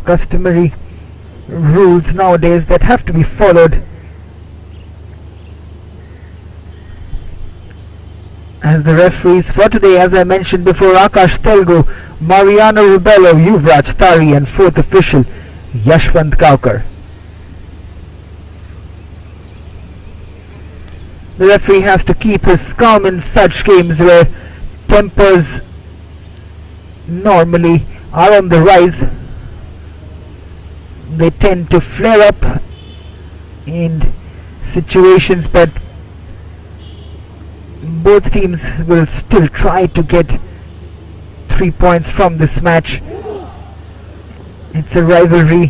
customary rules nowadays that have to be followed. As the referees for today, as I mentioned before, Akash Telgu, Mariano Rubello, Yuvraj Tari, and fourth official Yashwant Gaukar. The referee has to keep his calm in such games where tempers normally are on the rise. They tend to flare up in situations, but both teams will still try to get 3 points from this match. It's a rivalry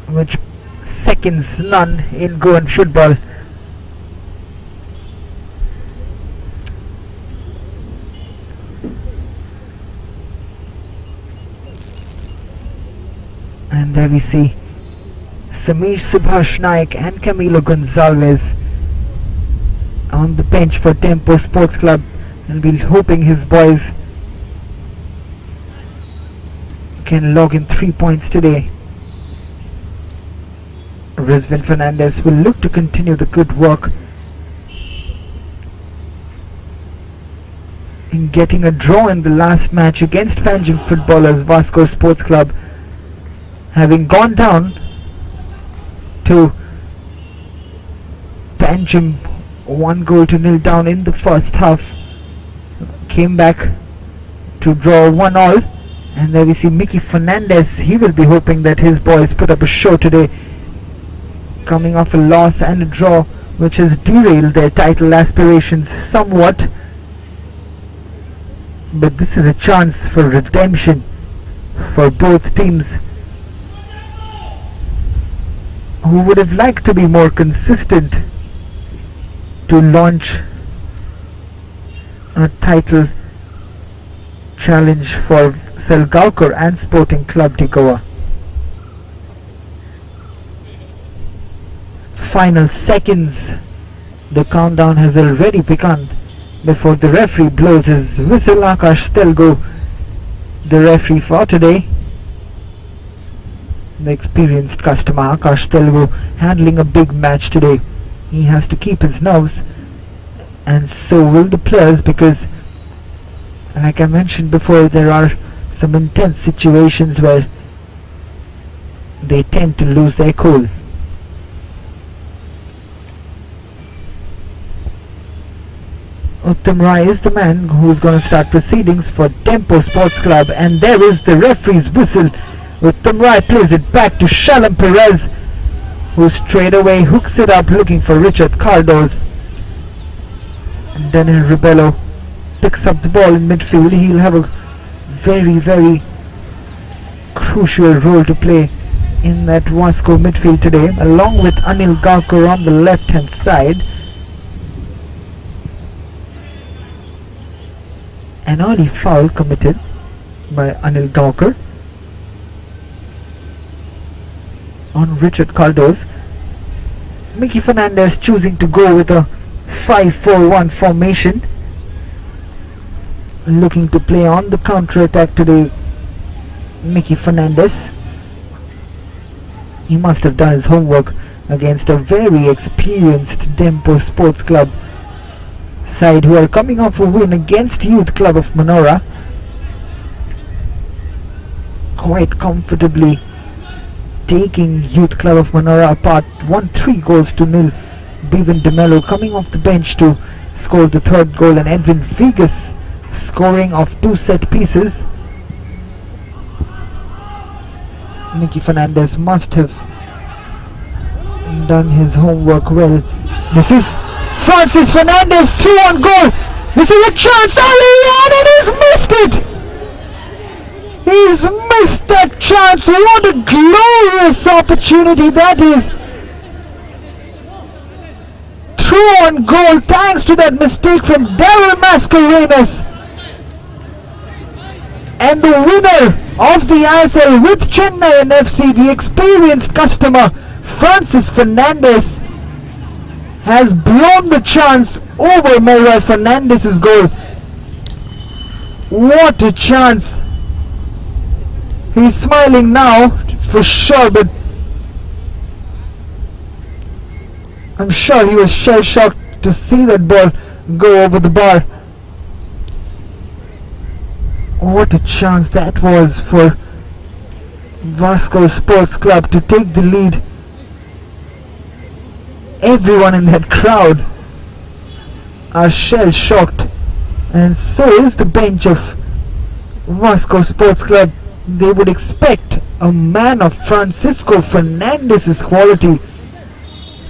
which seconds none in Goan football. And there we see Samir Subhash Naik and Camilo Gonzalez on the bench for DEMPO Sports Club, and we're hoping his boys can log in 3 points today. Rizwan Fernandez will look to continue the good work in getting a draw in the last match against Panjim footballers VASCO Sports Club, having gone down to Panjim 1-0 down in the first half, came back to draw 1-1. And there we see Mickey Fernandez. He will be hoping that his boys put up a show today, coming off a loss and a draw which has derailed their title aspirations somewhat. But this is a chance for redemption for both teams, who would have liked to be more consistent to launch a title challenge for Selgaukar and Sporting Club de Goa. Final seconds. The countdown has already begun before the referee blows his whistle. Akash Telgu, the referee for today, the experienced customer. Akash Telgu handling a big match today. He has to keep his nerves, and so will the players, because like I mentioned before, there are some intense situations where they tend to lose their cool. Uttam Rai is the man who's going to start proceedings for DEMPO Sports Club, and there is the referee's whistle. Uttam Rai plays it back to Shalom Perez, who straight away hooks it up looking for Richard Cardoz. And Daniel Ribello picks up the ball in midfield. He'll have a very crucial role to play in that Vasco midfield today, along with Anil Gaukar on the left hand side. An early foul committed by Anil Gaukar on Richard Cardoz. Mickey Fernandez choosing to go with a 5-4-1 formation, looking to play on the counter attack today. Mickey Fernandez, he must have done his homework against a very experienced DEMPO Sports Club side, who are coming off a win against Youth Club of Manora quite comfortably, taking Youth Club of Manora apart 1-3-0. Bevan DeMello coming off the bench to score the third goal, and Edwin Vegas scoring off 2 set pieces. Mickey Fernandez must have done his homework well. This is Francis Fernandez, 2-1 goal. This is a chance early on, and he's missed it. He's missed that chance. What a glorious opportunity that is. Through on goal thanks to that mistake from Daryl Mascarenas. And the winner of the ISL with Chennai FC, the experienced customer Francis Fernandez, has blown the chance over Melroy Fernandez's goal. What a chance. He's smiling now, for sure, but I'm sure he was shell-shocked to see that ball go over the bar. What a chance that was for VASCO Sports Club to take the lead. Everyone in that crowd are shell-shocked, and so is the bench of VASCO Sports Club. They would expect a man of Francisco Fernandez's quality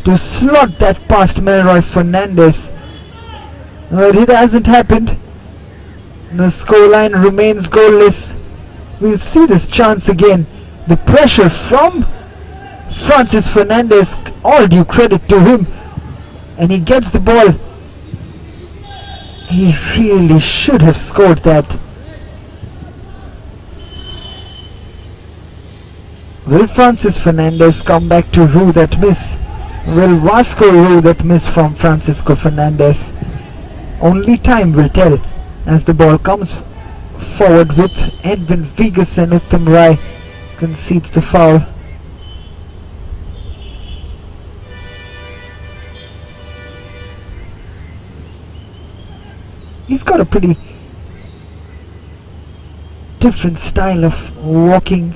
to slot that past Melroy Fernandez, but it hasn't happened. The scoreline remains goalless. We'll see this chance again. The pressure from Francis Fernandez, all due credit to him, and he gets the ball. He really should have scored that. Will Francis Fernandez come back to rue that miss? Will VASCO rue that miss from Francisco Fernandez? Only time will tell, as the ball comes forward with Edwin Vegas, and Uttam Rai concedes the foul. He's got a pretty different style of walking,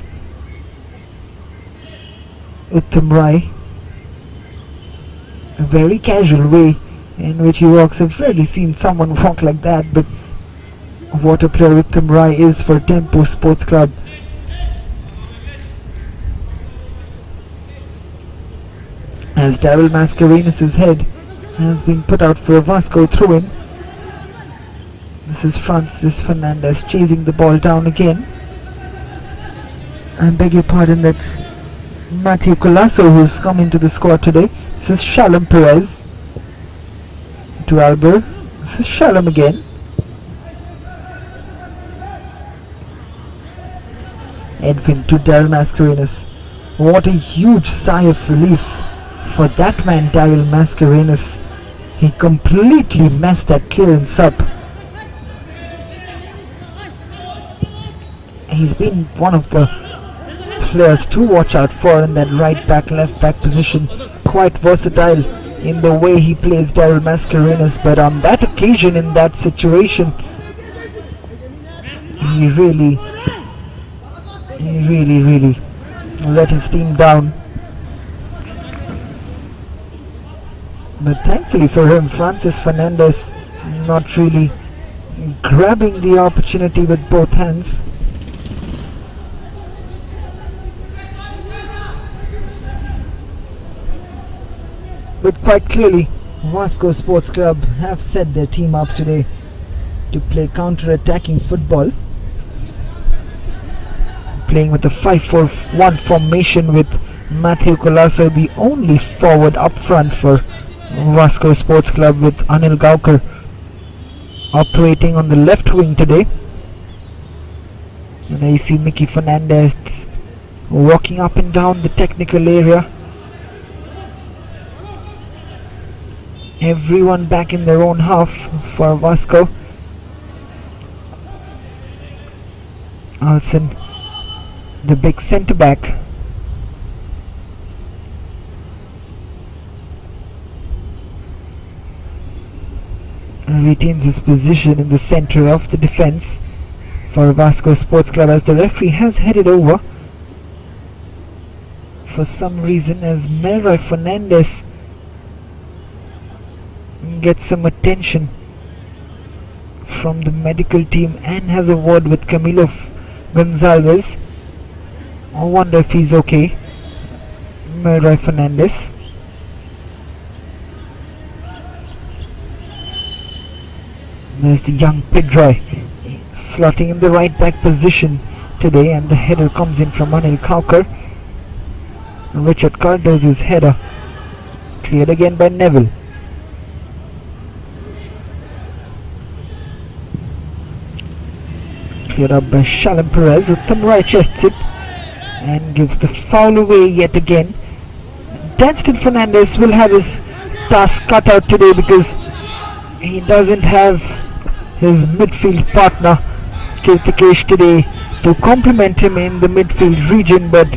Uttam Rai. A very casual way in which he walks. I've rarely seen someone walk like that, but what a player Uttam Rai is for DEMPO Sports Club. As Daryl Mascarenhas' head has been put out for a VASCO throw-in. This is Francis Fernandez chasing the ball down again. I beg your pardon, that's Matthew Colasso who's come into the squad today. This is Shalom Perez to Albert. This is Shalom again. Edwin to Daryl Mascarenhas. What a huge sigh of relief for that man, Daryl Mascarenhas. He completely messed that clearance up. He's been one of the players to watch out for in that right back, left back position. Quite versatile in the way he plays, Daryl Mascarenhas, but on that occasion, in that situation, he really let his team down. But thankfully for him, Francis Fernandez not really grabbing the opportunity with both hands. But quite clearly, VASCO Sports Club have set their team up today to play counter-attacking football, playing with a 5-4-1 formation with Matthew Colasso the only forward up front for VASCO Sports Club, with Anil Gaukar operating on the left wing today. And I see Mickey Fernandez walking up and down the technical area. Everyone back in their own half for VASCO. Alson, the big centre back, retains his position in the centre of the defence for VASCO Sports Club, as the referee has headed over for some reason, as Melroy Fernandez gets some attention from the medical team and has a word with Camilo Gonzalez. I wonder if he's okay, Melroy Fernandez. There's the young Pedroy slotting in the right back position today, and the header comes in from Anil Gaukar. Richard Cardozo's header cleared again by Neville. Cleared up by Shalom Perez. Uttam Rai chests it and gives the foul away yet again. Danston Fernandez will have his task cut out today, because he doesn't have his midfield partner Kirtikesh today to complement him in the midfield region, but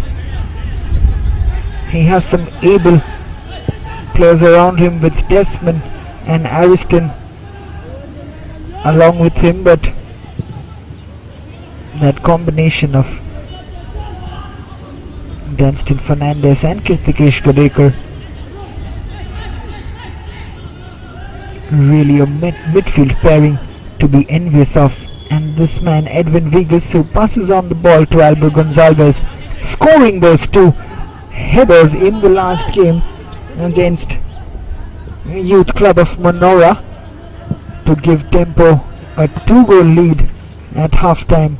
he has some able players around him with Desmond and Ariston along with him, but that combination of Danston Fernandez and Kirtikesh Gadekar, really a midfield pairing to be envious of. And this man Edwin Vigas, who passes on the ball to Albert Gonzalez, scoring those two headers in the last game against Youth Club of Manora to give DEMPO a 2-goal lead at half-time.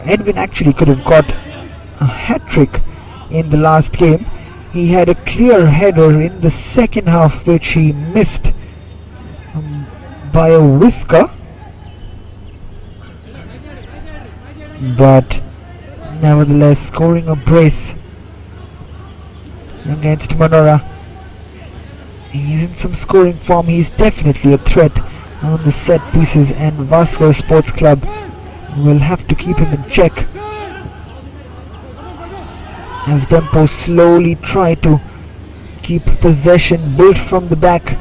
Edwin actually could have got a hat-trick in the last game. He had a clear header in the second half which he missed by a whisker, but nevertheless scoring a brace against Manora. He's in some scoring form. He's definitely a threat on the set pieces, and VASCO Sports Club will have to keep him in check as DEMPO slowly try to keep possession, build from the back,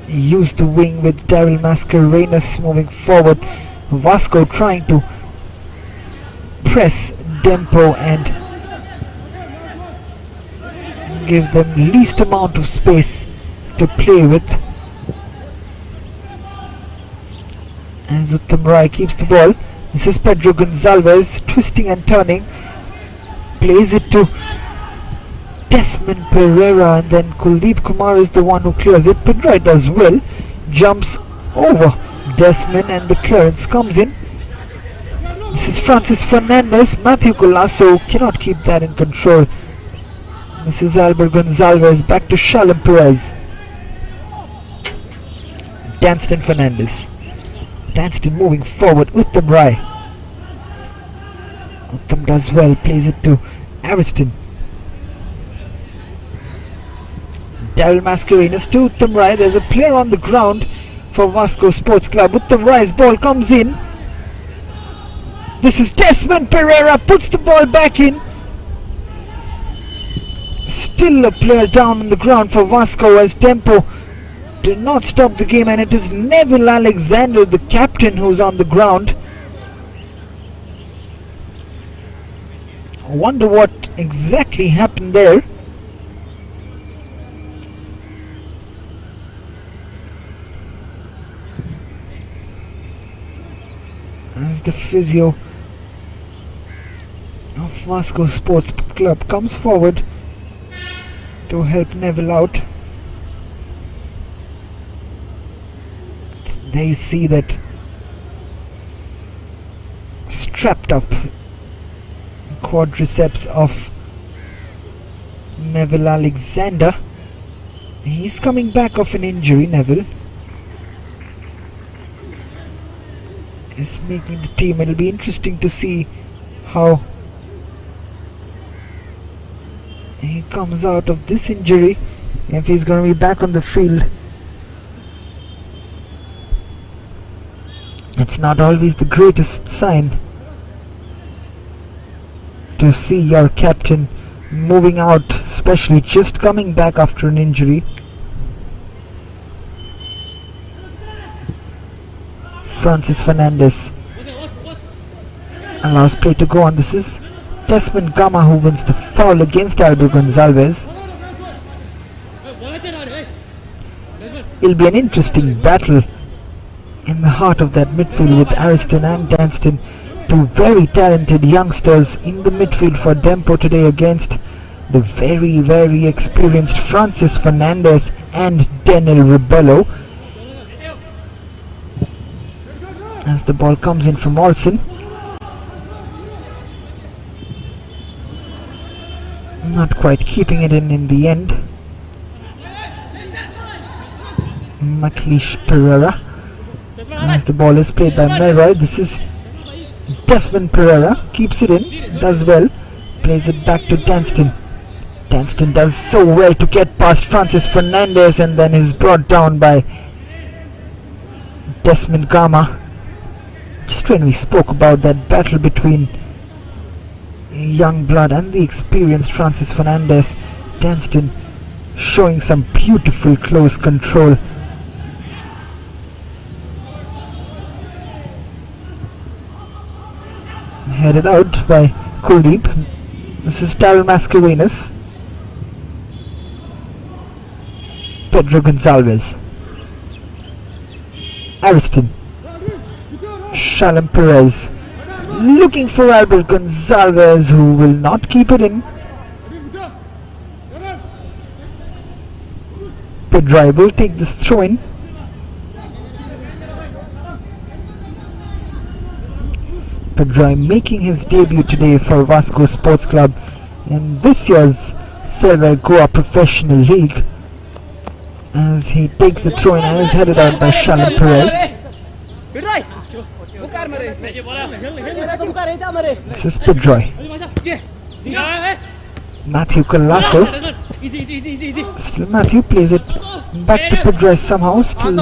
use the wing with Daryl Mascarenas moving forward. VASCO trying to press DEMPO and give them least amount of space to play with, as Uttam Rai keeps the ball. This is Pedro Gonzalez twisting and turning, plays it to Desmond Pereira, and then Kuldeep Kumar is the one who clears it. Pedro does well, jumps over Desmond, and the clearance comes in. This is Francis Fernandez. Matthew Colasso cannot keep that in control. This is Albert Gonzalez, back to Shalom Perez. Danston Fernandez. Danston moving forward. Uttam Rai. Uttam does well, plays it to Ariston. Daryl Mascarenas to Uttam Rai. There's a player on the ground for VASCO Sports Club. Uttam Rai's ball comes in. This is Desmond Pereira, puts the ball back in. Still a player down on the ground for VASCO as DEMPO did not stop the game, and it is Neville Alexander, the captain, who's on the ground. I wonder what exactly happened there. As the physio of VASCO Sports Club comes forward to help Neville out. There you see that strapped up quadriceps of Neville Alexander. He's coming back off an injury. Neville is making the team. It'll be interesting to see how he comes out of this injury, if he's going to be back on the field. It's not always the greatest sign to see your captain moving out, especially just coming back after an injury. Francis Fernandez allows play to go on. This is Desmond Gama who wins the foul against Albert Gonzalez. It'll be an interesting battle in the heart of that midfield with Ariston and Danston, two very talented youngsters in the midfield for DEMPO today against the very, very experienced Francis Fernandez and Denil Rebello. As the ball comes in from Olsen. Not quite keeping it in the end. Matlish Pereira. As the ball is played by Melroy, this is Desmond Pereira, keeps it in, does well, plays it back to Danston. Danston does so well to get past Francis Fernandez, and then is brought down by Desmond Gama. Just when we spoke about that battle between young blood and the experienced Francis Fernandez, Danston showing some beautiful close control. Headed out by Kuldeep. This is Daryl Mascarenas. Pedro Gonzalez. Ariston. Shalom Perez. Looking for Albert Gonzalez, who will not keep it in. Pedro will take this throw in. Pedro making his debut today for Vasco Sports Club in this year's Silver Goa Professional League, as he takes a throw in and is headed out by Shalom Perez. This is Pedro. Matthew Colasso. Still Matthew plays it back to Pedro somehow. Still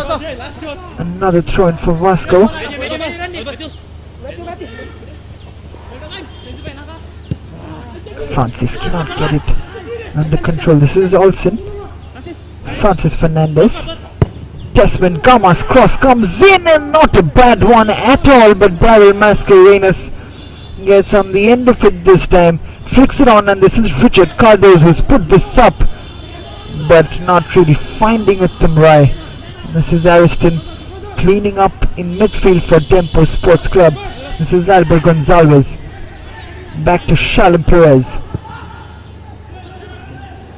another throw in for Vasco. Francis cannot get it under control. This is Olsen. Francis Fernandez. Desmond Gama's cross comes in, and not a bad one at all, but Daryl Mascarenas gets on the end of it this time. Flicks it on, and this is Richard Cardos who's put this up, but not really finding it Tamrai. This is Ariston cleaning up in midfield for DEMPO Sports Club. This is Albert Gonzalez. Back to Shalom Perez.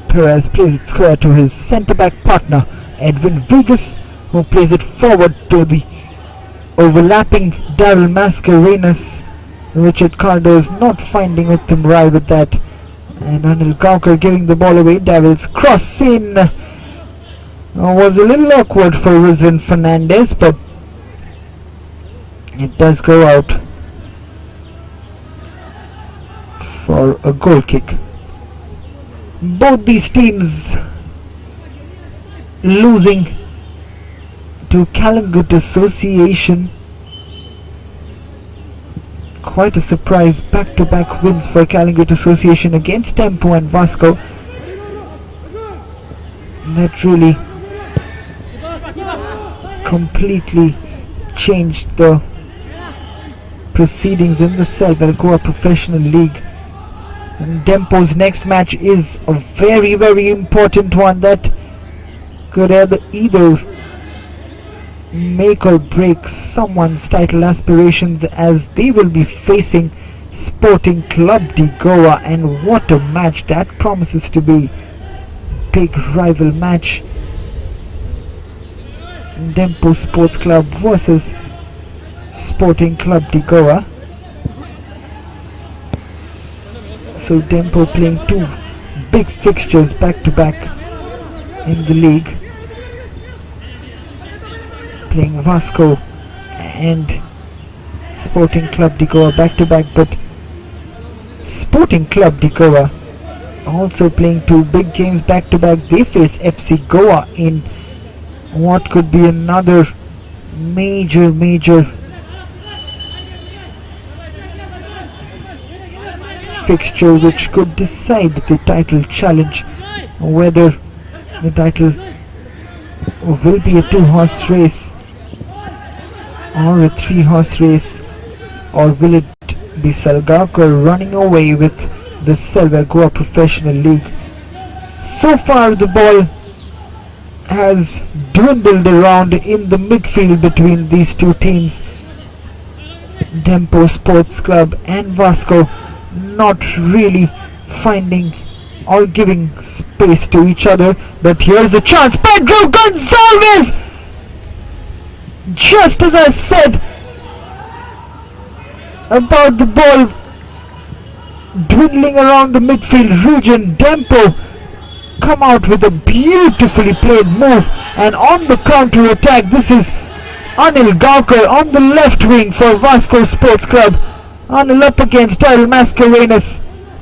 Perez plays it square to his centre-back partner Edwin Vegas, who plays it forward to the overlapping Daryl Mascarenas. Richard Cardos not finding it Tamrai with that, and Anil Gaukar giving the ball away. Daryl's cross in was a little awkward for Rizwan Fernandez, but it does go out for a goal kick. Both these teams losing to Kalangut Association. Quite a surprise, back-to-back wins for Kalangut Association against DEMPO and Vasco. That really completely changed the proceedings in the Silver Goa Professional League. And DEMPO's next match is a very, very important one that could either make or break someone's title aspirations, as they will be facing Sporting Club de Goa, and what a match that promises to be. Big rival match. DEMPO Sports Club versus Sporting Club de Goa. So DEMPO playing two big fixtures back to back in the league, playing Vasco and Sporting Club de Goa back to back, but Sporting Club de Goa also playing two big games back to back. They face FC Goa in what could be another major fixture which could decide the title challenge, whether the title will be a 2-horse race or a 3-horse race, or will it be Salgaonkar running away with the Silver Goa Professional League. So far the ball has dwindled around in the midfield between these two teams. DEMPO Sports Club and Vasco not really finding or giving space to each other, but here's a chance. Pedro Gonzalez! Just as I said about the ball dwindling around the midfield region, DEMPO come out with a beautifully played move, and on the counter attack, this is Anil Gaukar on the left wing for Vasco Sports Club. Anil up against Daryl Mascarenas,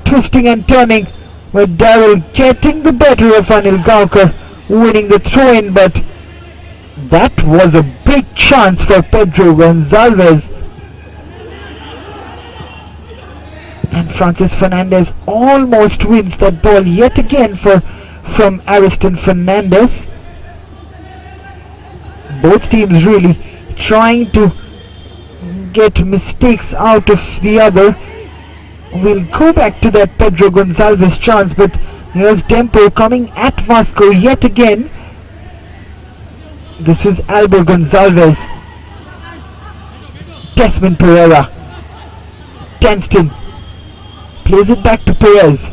twisting and turning, with Daryl getting the better of Anil Gaonkar, winning the throw-in, but that was a big chance for Pedro Gonçalves. And Francis Fernandez almost wins that ball yet again from Ariston Fernandez. Both teams really trying to get mistakes out of the other. We'll go back to that Pedro Gonçalves chance, but here's Dempo coming at Vasco yet again. This is Albert Gonçalves. Desmond Pereira. Tenston plays it back to Perez.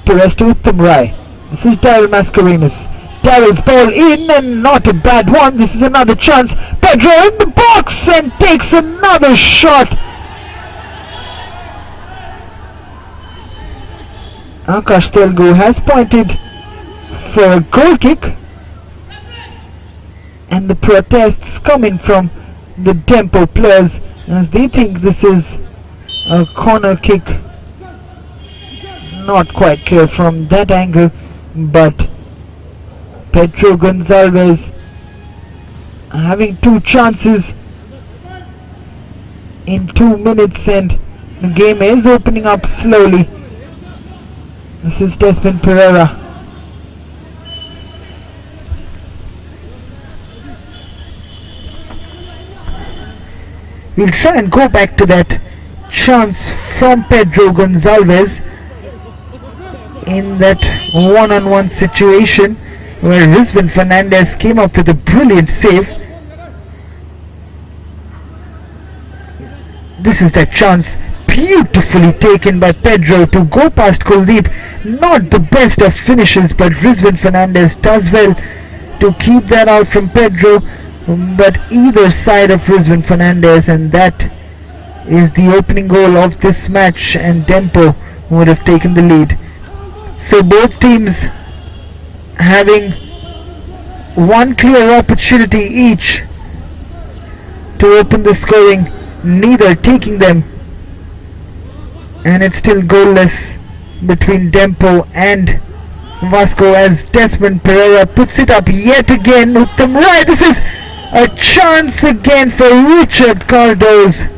Perez to Uttam Rai. This is Daryl Mascarenhas. Daryl's ball in, and not a bad one. This is another chance. Pedro in the box and takes another shot. Akash Telugu has pointed for a goal kick, and the protests coming from the Dempo players as they think this is a corner kick. Not quite clear from that angle, but Pedro Gonçalves having two chances in 2 minutes, and the game is opening up slowly. This is Desmond Pereira. We'll try and go back to that chance from Pedro Gonçalves in that one-on-one situation where Rizwan Fernandez came up with a brilliant save. This is that chance, beautifully taken by Pedro to go past Kuldeep. Not the best of finishes, but Rizwan Fernandez does well to keep that out from Pedro, but either side of Rizwan Fernandez, and that is the opening goal of this match, and Dempo would have taken the lead. So both teams having one clear opportunity each to open the scoring, neither taking them, and it's still goalless between Dempo and Vasco as Desmond Pereira puts it up yet again. Uttam Rai, this is a chance again for Richard Cardoz,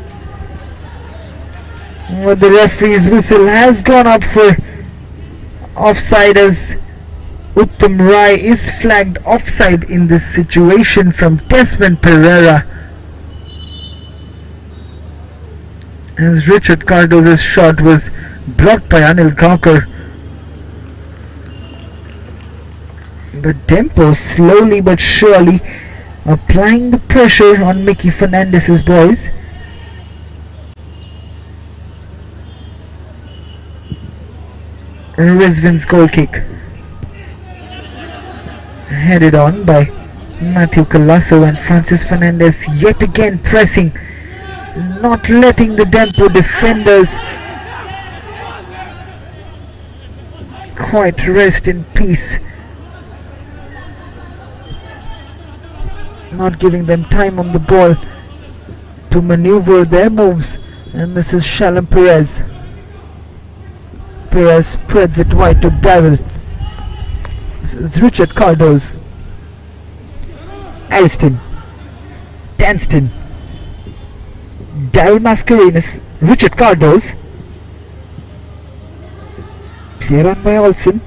but the referee's whistle has gone up for offside as Uttam Rai is flagged offside in this situation from Desmond Pereira, as Richard Cardoz's shot was blocked by Anil Gaonkar. But Dempo slowly but surely applying the pressure on Mickey Fernandez's boys. Rizwan's goal kick headed on by Matthew Colasso, and Francis Fernandez yet again pressing, not letting the Dempo defenders quite rest in peace, not giving them time on the ball to maneuver their moves. And this is Shalom Perez. Perez spreads it wide to Daryl. It's Richard Cardoz. Ariston. Danston. Daryl Mascarenhas. Richard Cardoz. Clear on by Olsen.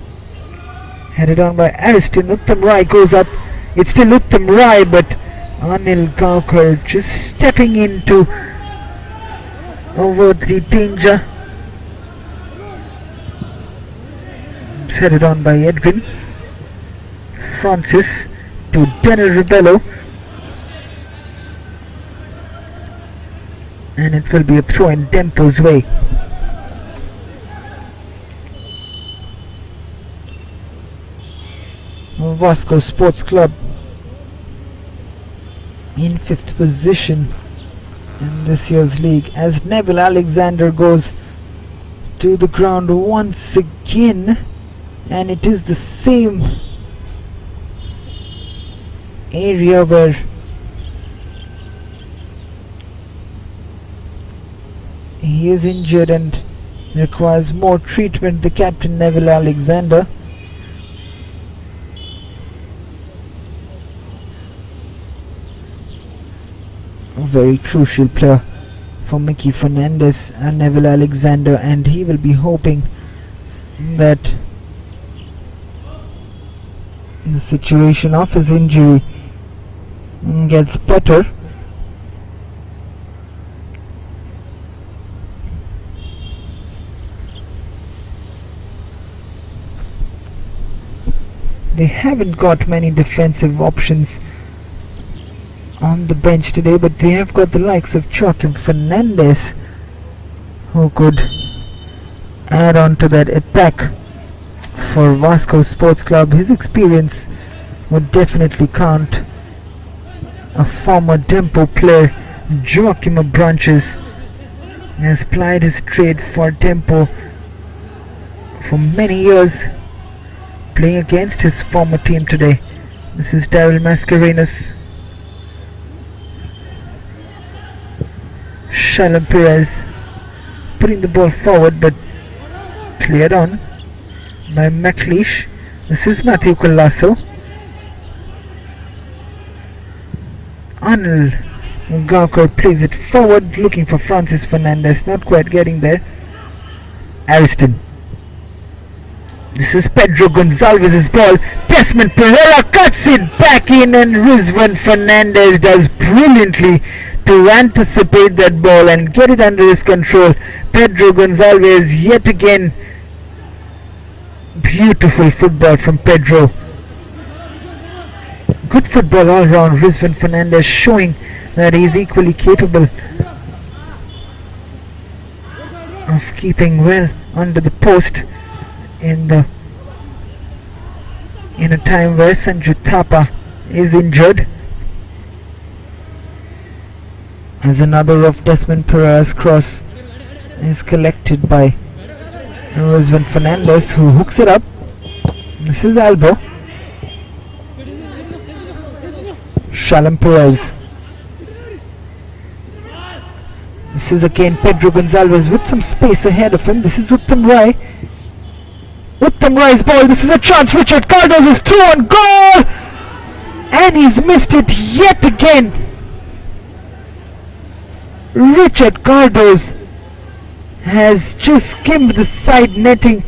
Headed on by Ariston. Uttam Rai goes up. It's still Uttam Rai, but Anil Gaonkar just stepping in to avert the danger. It's headed on by Edwin. Francis to Denner Rebello, and it will be a throw in Dempo's way. Vasco Sports Club in 5th position in this year's league as Neville Alexander goes to the ground once again, and it is the same area where he is injured, and requires more treatment, the captain Neville Alexander. A very crucial player for Mickey Fernandez and Neville Alexander, and he will be hoping that the situation of his injury gets better. They haven't got many defensive options on the bench today, but they have got the likes of Joaquim Fernandez, who could add on to that attack for Vasco Sports Club. His experience would definitely count. A former DEMPO player, Joaquim Branches, has plied his trade for DEMPO for many years, playing against his former team today. This is Daryl Mascarenhas. Shalom Perez putting the ball forward, but cleared on by McLeish. This is Matthew Colasso. Anil Gawkar plays it forward, looking for Francis Fernandez, not quite getting there. Ariston. This is Pedro Gonzalez's ball. Desmond Pereira cuts it back in, and Rizwan Fernandez does brilliantly to anticipate that ball and get it under his control. Pedro Gonzalez yet again. Beautiful football from Pedro. Good football all round. Rizwan Fernandez showing that he is equally capable of keeping well under the post in a time where Sanju Thapa is injured. As another of Desmond Pereira's cross is collected by Rizwan Fernandez, who hooks it up. This is Albo. Shalom Perez. This is again Pedro Gonzalez with some space ahead of him. This is Uttam Rai. Uttam Rai's ball. This is a chance. Richard Cardos is through on goal, and he's missed it yet again. Richard Cardos has just skimmed the side netting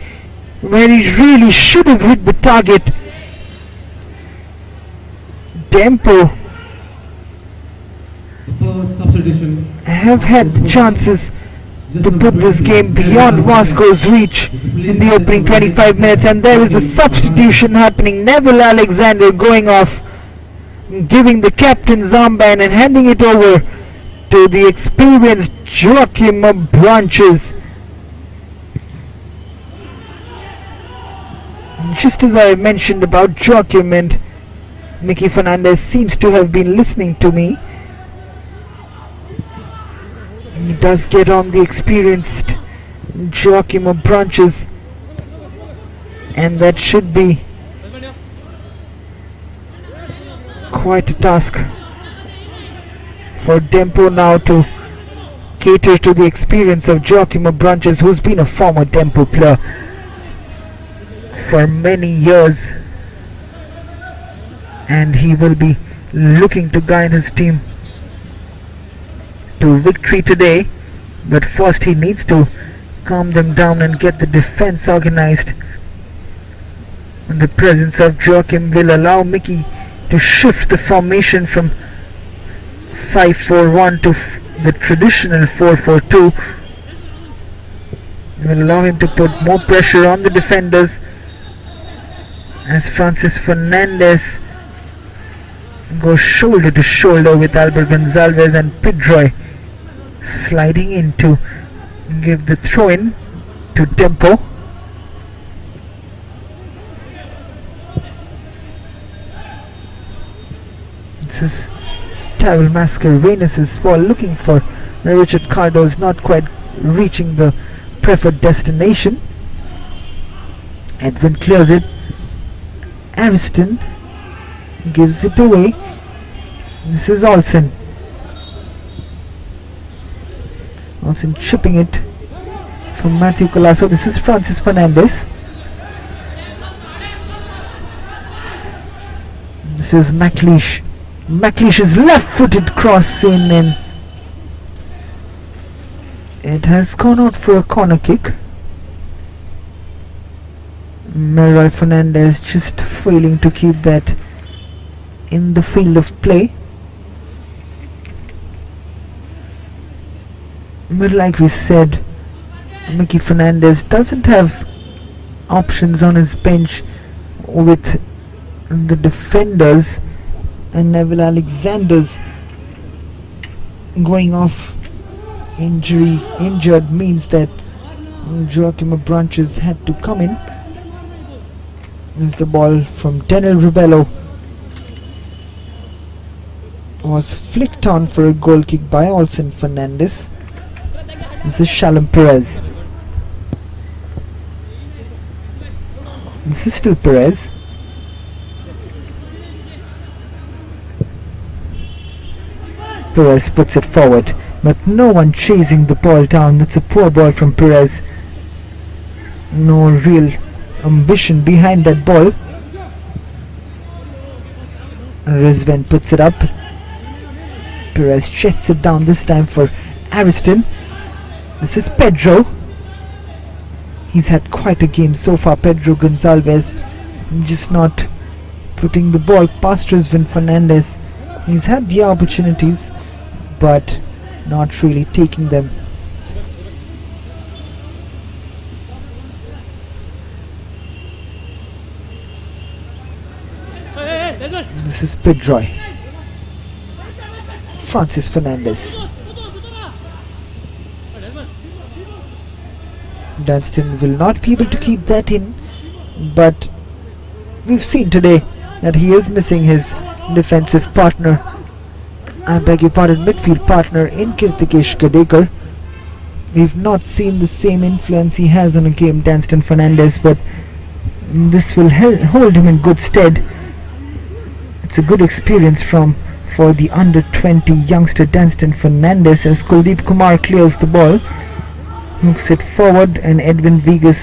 where he really should have hit the target. DEMPO have had the chances to put this game beyond Vasco's reach in the opening 25 minutes, and there is the substitution happening. Neville Alexander going off, giving the captain's armband and handing it over to the experienced Joaquim Branches. Just as I mentioned about Joaquim, and Mickey Fernandez seems to have been listening to me, he does get on the experienced Joaquim Branches, and that should be quite a task for DEMPO now to cater to the experience of Joaquim Branches, who's been a former DEMPO player for many years, and he will be looking to guide his team to victory today. But first he needs to calm them down and get the defense organized, and the presence of Joaquim will allow Mickey to shift the formation from 5-4-1 to the traditional 4-4-2. It will allow him to put more pressure on the defenders as Francis Fernandez goes shoulder to shoulder with Albert Gonzalez, and Pedroy sliding in to give the throw in to DEMPO. This is Tyrell Mascarenhas' ball, looking for Richard Cardos, not quite reaching the preferred destination. Edwin clears it. Ariston gives it away. This is Olsen. Olsen chipping it from Matthew Colasso. This is Francis Fernandez. This is McLeish. McLeish's left-footed cross in, and it has gone out for a corner kick. Melroy Fernandez just failing to keep that in the field of play. But like we said, Mickey Fernandez doesn't have options on his bench with the defenders, and Neville Alexander's going off injured means that Joachim Branches had to come in. As the ball from Daniel Ribello was flicked on for a goal kick by Olsen Fernandez. This is Shalom Perez. This is still Perez. Perez puts it forward, but no one chasing the ball down. That's a poor ball from Perez. No real ambition behind that ball. Rizwan puts it up. Perez chests it down, this time for Ariston. This is Pedro. He's had quite a game so far, Pedro Gonzalez, just not putting the ball past Rizwan Fernandez. He's had the opportunities, but not really taking them. This is Pedro. Francis Fernandez. Dunstan will not be able to keep that in, but we've seen today that he is missing his defensive partner, I beg your pardon, midfield partner in Kirtikesh Gadekar. We've not seen the same influence he has on a game, Dunstan Fernandez, but this will hold him in good stead. It's a good experience for the under 20 youngster Dunstan Fernandez, as Kuldeep Kumar clears the ball, hooks it forward, and Edwin Vegas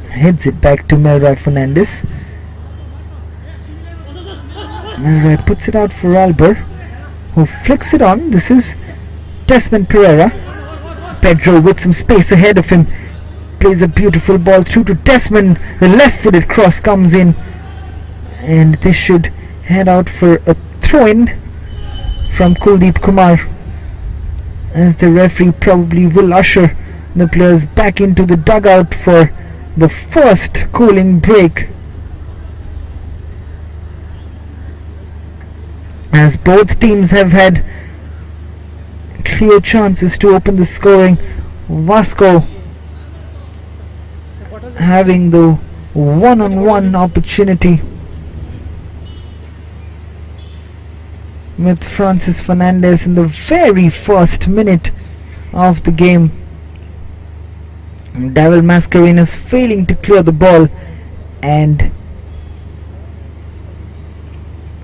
heads it back to Melroy Fernandez. Melroy puts it out for Albert, who flicks it on. This is Desmond Pereira. Pedro with some space ahead of him plays a beautiful ball through to Desmond. The left-footed cross comes in, and this should head out for a throw-in from Kuldeep Kumar, as the referee probably will usher the players back into the dugout for the first cooling break, as both teams have had clear chances to open the scoring. Vasco having the one-on-one opportunity with Francis Fernandez in the very first minute of the game. Daryl Mascarenas failing to clear the ball, and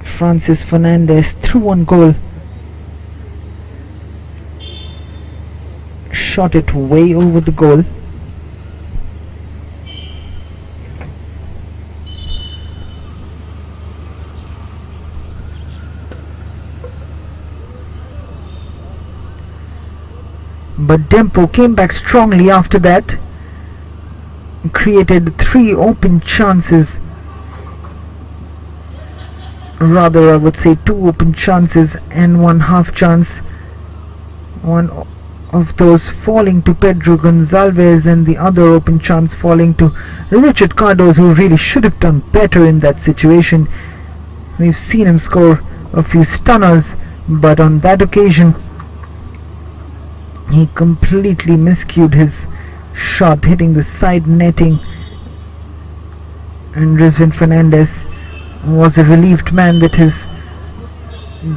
Francis Fernandez through on goal, shot it way over the goal. But Dempo came back strongly after that, created 3 open chances, rather I would say 2 open chances and 1 half chance, one of those falling to Pedro Gonzalez and the other open chance falling to Richard Cardoz, who really should have done better in that situation. We've seen him score a few stunners, but on that occasion he completely miscued his shot, hitting the side netting, and Rizwan Fernandez was a relieved man that his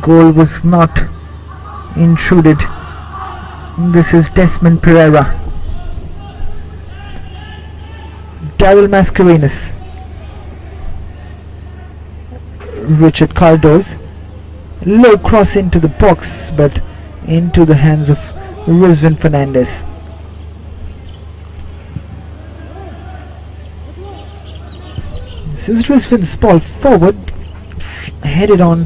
goal was not intruded. This is Desmond Pereira. Daryl Mascarenas. Richard Cardoz. Low cross into the box, but into the hands of Rizwan Fernandez. This is Rizvin's ball forward, headed on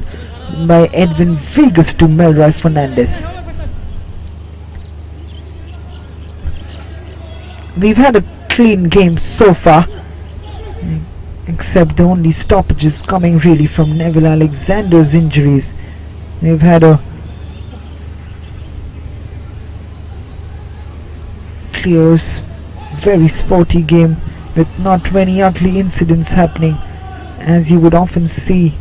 by Edwin Vegas to Melroy Fernandez. We've had a clean game so far, except the only stoppages coming really from Neville Alexander's injuries. We've had a clear, very sporty game with not many ugly incidents happening, as you would often see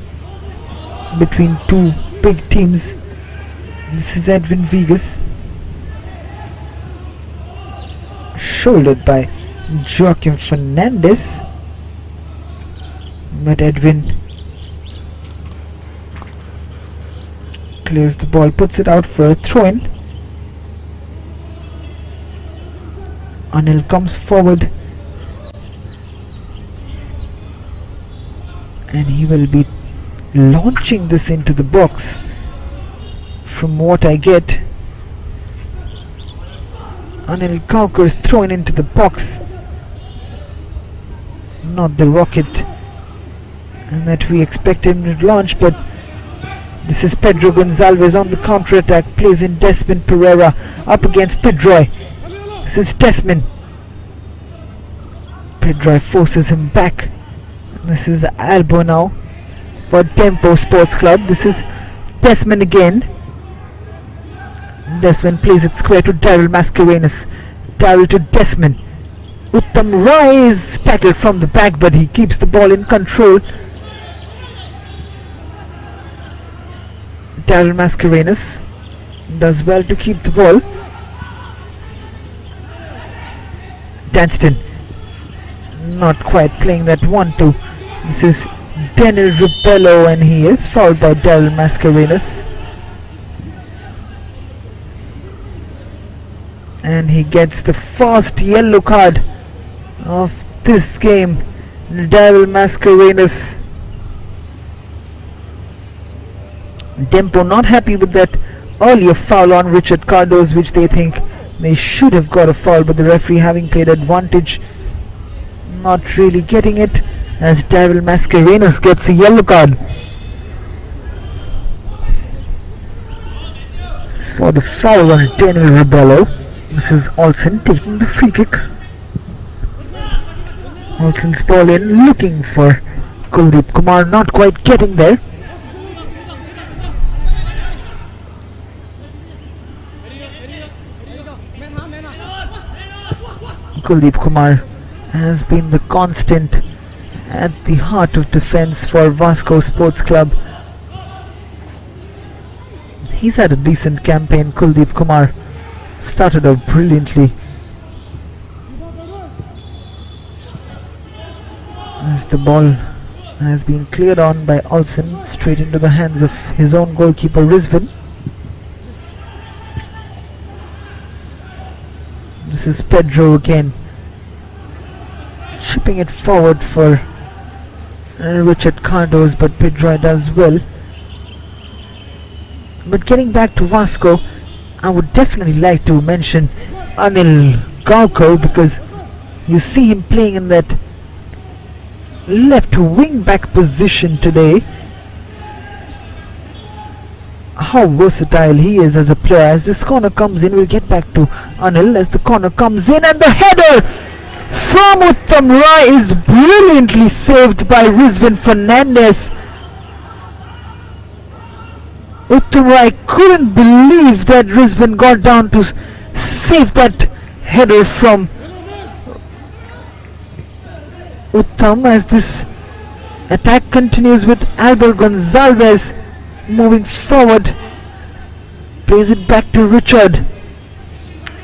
between two big teams. This is Edwin Vegas, shouldered by Joaquim Fernandez, but Edwin clears the ball, puts it out for a throw-in. Anil comes forward and he will be launching this into the box. From what I get, Anil Kauker's thrown into the box, not the rocket and that we expect him to launch, but this is Pedro Gonzalez on the counter-attack, plays in Desmond Pereira up against Pedroy. This is Desmond. Pedroy forces him back. This is Albo now for DEMPO Sports Club. This is Desmond again. Desmond plays it square to Daryl Mascarenhas. Daryl to Desmond. Uttam Rai is tackled from the back, but he keeps the ball in control. Daryl Mascarenhas does well to keep the ball. Danston not quite playing that 1-2. This is Daniel Rubello and he is fouled by Daryl Mascarenhas. And he gets the first yellow card of this game. Daryl Mascarenhas. DEMPO not happy with that earlier foul on Richard Cardoz, which they think they should have got a foul, but the referee, having played advantage, not really getting it, as Daryl Mascarenhas gets a yellow card for the foul on Daniel Rubello. This is Olsen taking the free kick. Olsen's ball in, looking for Kuldeep Kumar, not quite getting there. Kuldeep Kumar has been the constant at the heart of defence for VASCO Sports Club. He's had a decent campaign. Kuldeep Kumar started out brilliantly. As the ball has been cleared on by Olsen, straight into the hands of his own goalkeeper Rizvin. This is Pedro again, chipping it forward for Richard Cardoz, but Pedro does well. But getting back to Vasco, I would definitely like to mention Anil Gaukar, because you see him playing in that left wing back position today. How versatile he is as a player. As this corner comes in, we'll get back to Anil as the corner comes in, and the header from Uttam Rai is brilliantly saved by Rizvin Fernandez. Uttam Rai couldn't believe that Rizvin got down to save that header from Uttam, as this attack continues with Albert Gonzalez moving forward, plays it back to Richard.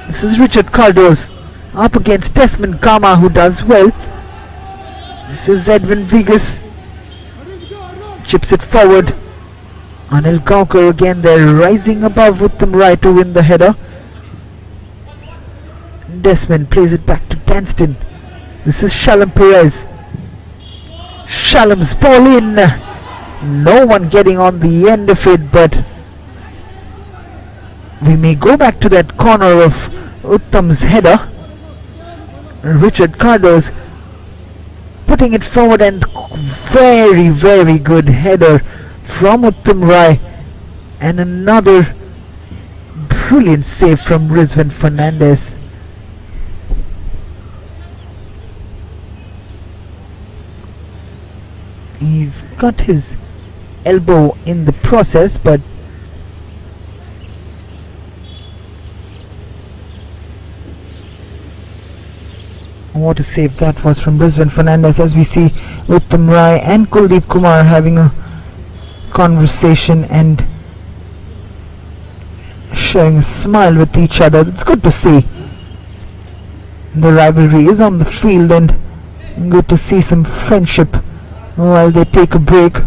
This is Richard Cardoz up against Desmond Gama, who does well. This is Edwin Vegas, chips it forward. Anil Gaukar again there, rising above Uttam Rai to win the header. Desmond plays it back to Danston. This is Shalom Perez. Shalom's ball in. No one getting on the end of it, but we may go back to that corner of Uttam's header. Richard Cardoz putting it forward, and very, very good header from Uttam Rai, and another brilliant save from Rizwan Fernandez. He's got his elbow in the process, but what a save that was from Rizwan Fernandez. As we see Uttam Rai and Kuldeep Kumar having a conversation and sharing a smile with each other. It's good to see. The rivalry is on the field, and good to see some friendship while they take a break.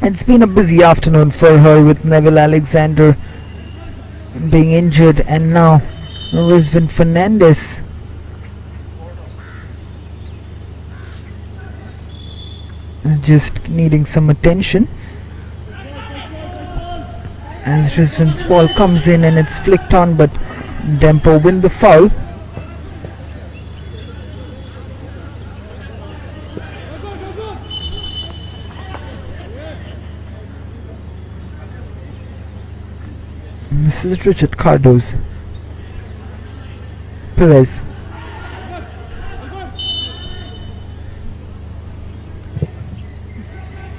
It's been a busy afternoon for her, with Neville Alexander being injured and now Rizwan Fernandez just needing some attention. As Rizwan's ball comes in and it's flicked on, but Dempo win the foul. This is Richard Cardo's. Perez.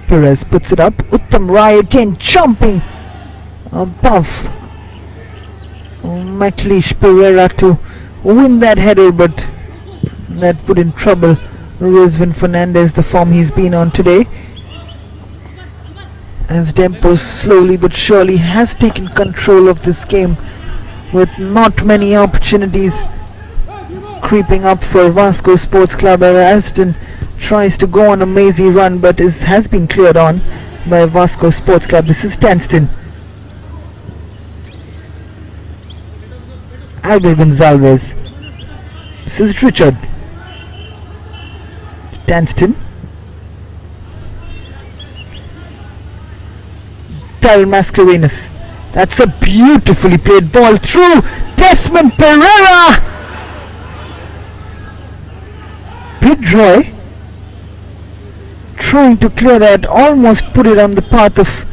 Perez puts it up. Uttam Rai again jumping above McLeish Pereira to win that header, but that put in trouble Rizwan Fernandez, the form he's been on today. As Dempo slowly but surely has taken control of this game, with not many opportunities creeping up for Vasco Sports Club. Aston tries to go on a mazy run, but has been cleared on by Vasco Sports Club. This is Tanston. Albert Gonzalez. This is Richard. Tanston. Tyrell Mascarenas. That's a beautifully played ball through Desmond Pereira. Pedroy trying to clear that, almost put it on the path of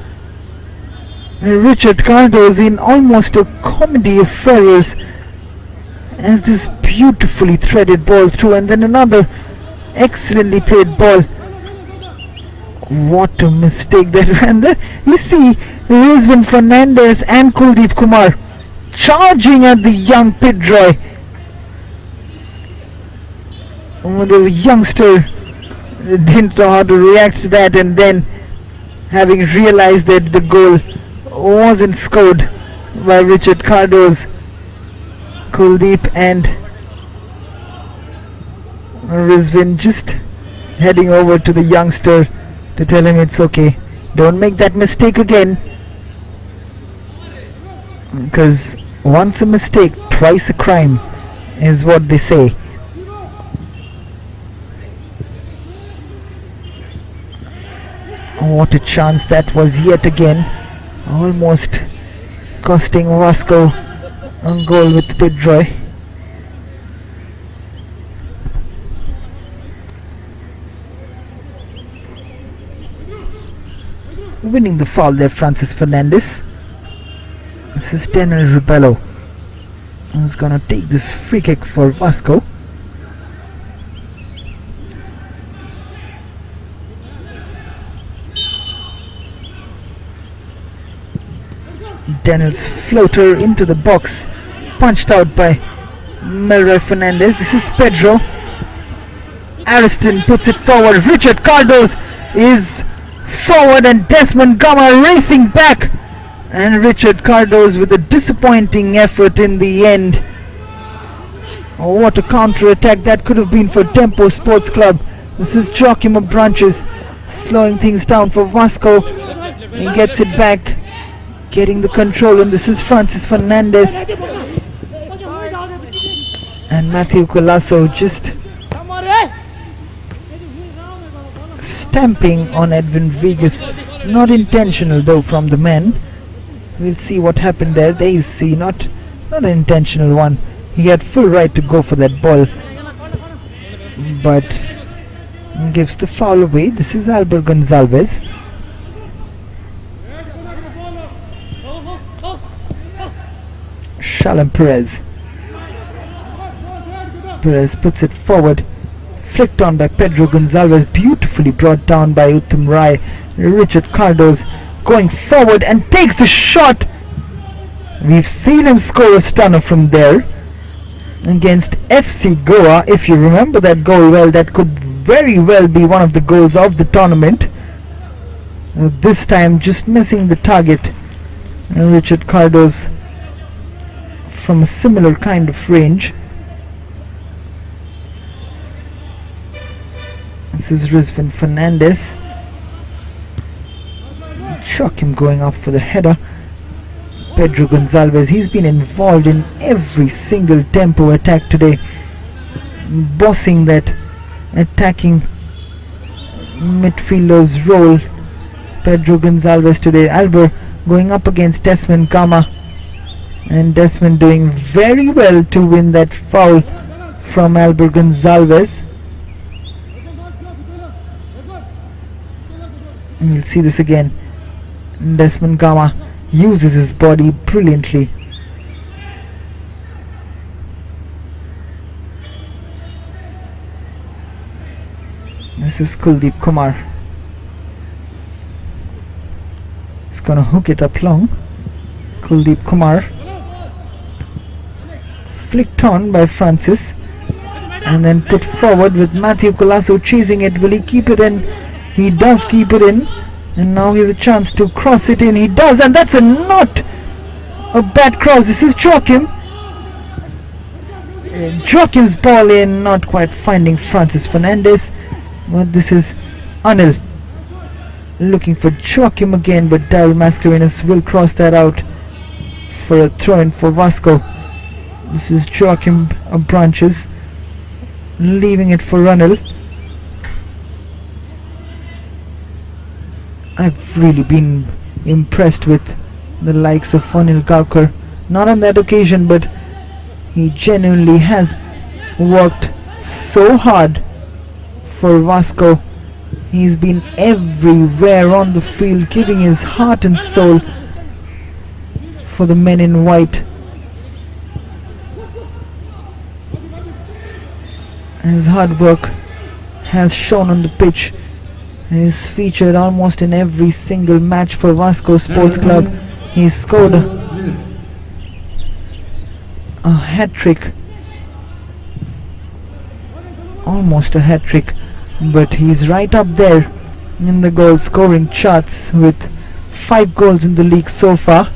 Richard Cardo's in almost a comedy of errors, as this beautifully threaded ball through, and then another excellently played ball. What a mistake that ran there. You see Rizwan Fernandez and Kuldeep Kumar charging at the young Pedroy. The youngster didn't know how to react to that, and then having realized that the goal wasn't scored by Richard Cardo's, Kuldeep and Rizwan just heading over to the youngster to tell him it's okay, don't make that mistake again, because once a mistake, twice a crime is what they say. What a chance that was yet again, almost costing Vasco a goal with Pedroy. Winning the foul there, Francis Fernandez. This is Daniel Rebello, who's gonna take this free kick for Vasco. Daniel's floater into the box, punched out by Melroy Fernandez. This is Pedro. Ariston puts it forward. Richard Cardo's is forward, and Desmond Gama racing back, and Richard Cardo's with a disappointing effort in the end. Oh, what a counter attack that could have been for DEMPO Sports Club. This is Joachim Branches slowing things down for Vasco. He gets it back, getting the control, and this is Francis Fernandez and Matthew Colasso just stamping on Edwin Vegas. Not intentional though from the men. We'll see what happened there. There you see, not an intentional one. He had full right to go for that ball, but gives the foul away. This is Albert Gonzalez. Shalom Perez. Perez puts it forward, flicked on by Pedro Gonzalez, beautifully brought down by Uttam Rai. Richard Cardoz going forward and takes the shot. We've seen him score a stunner from there against FC Goa. If you remember that goal well, that could very well be one of the goals of the tournament. This time just missing the target. Richard Cardoz from a similar kind of range. This is Rizwan Fernandez. Joachim going up for the header. Pedro Gonzalez, he's been involved in every single tempo attack today, bossing that attacking midfielder's role. Pedro Gonzalez today. Albert going up against Desmond Gama, and Desmond doing very well to win that foul from Albert Gonzalez. And we'll see this again. Desmond Gama uses his body brilliantly. This is Kuldeep Kumar. He's gonna hook it up long. Kuldeep Kumar, flicked on by Francis and then put forward with Matthew Colasso chasing it. Will he keep it in? He does keep it in, and now he has a chance to cross it in. He does, and that's not a bad cross. This is Joachim. Joachim's ball in, not quite finding Francis Fernandez, but this is Anil looking for Joachim again, but Daryl Mascarenas will cross that out for a throw-in for Vasco. This is Joachim Branches leaving it for Anil. I've really been impressed with the likes of Anil Gaukar. Not on that occasion, but he genuinely has worked so hard for Vasco. He's been everywhere on the field, giving his heart and soul for the men in white. His hard work has shown on the pitch. He's featured almost in every single match for Vasco Sports Club. He scored a hat-trick, almost a hat-trick, but he's right up there in the goal scoring charts with 5 goals in the league so far.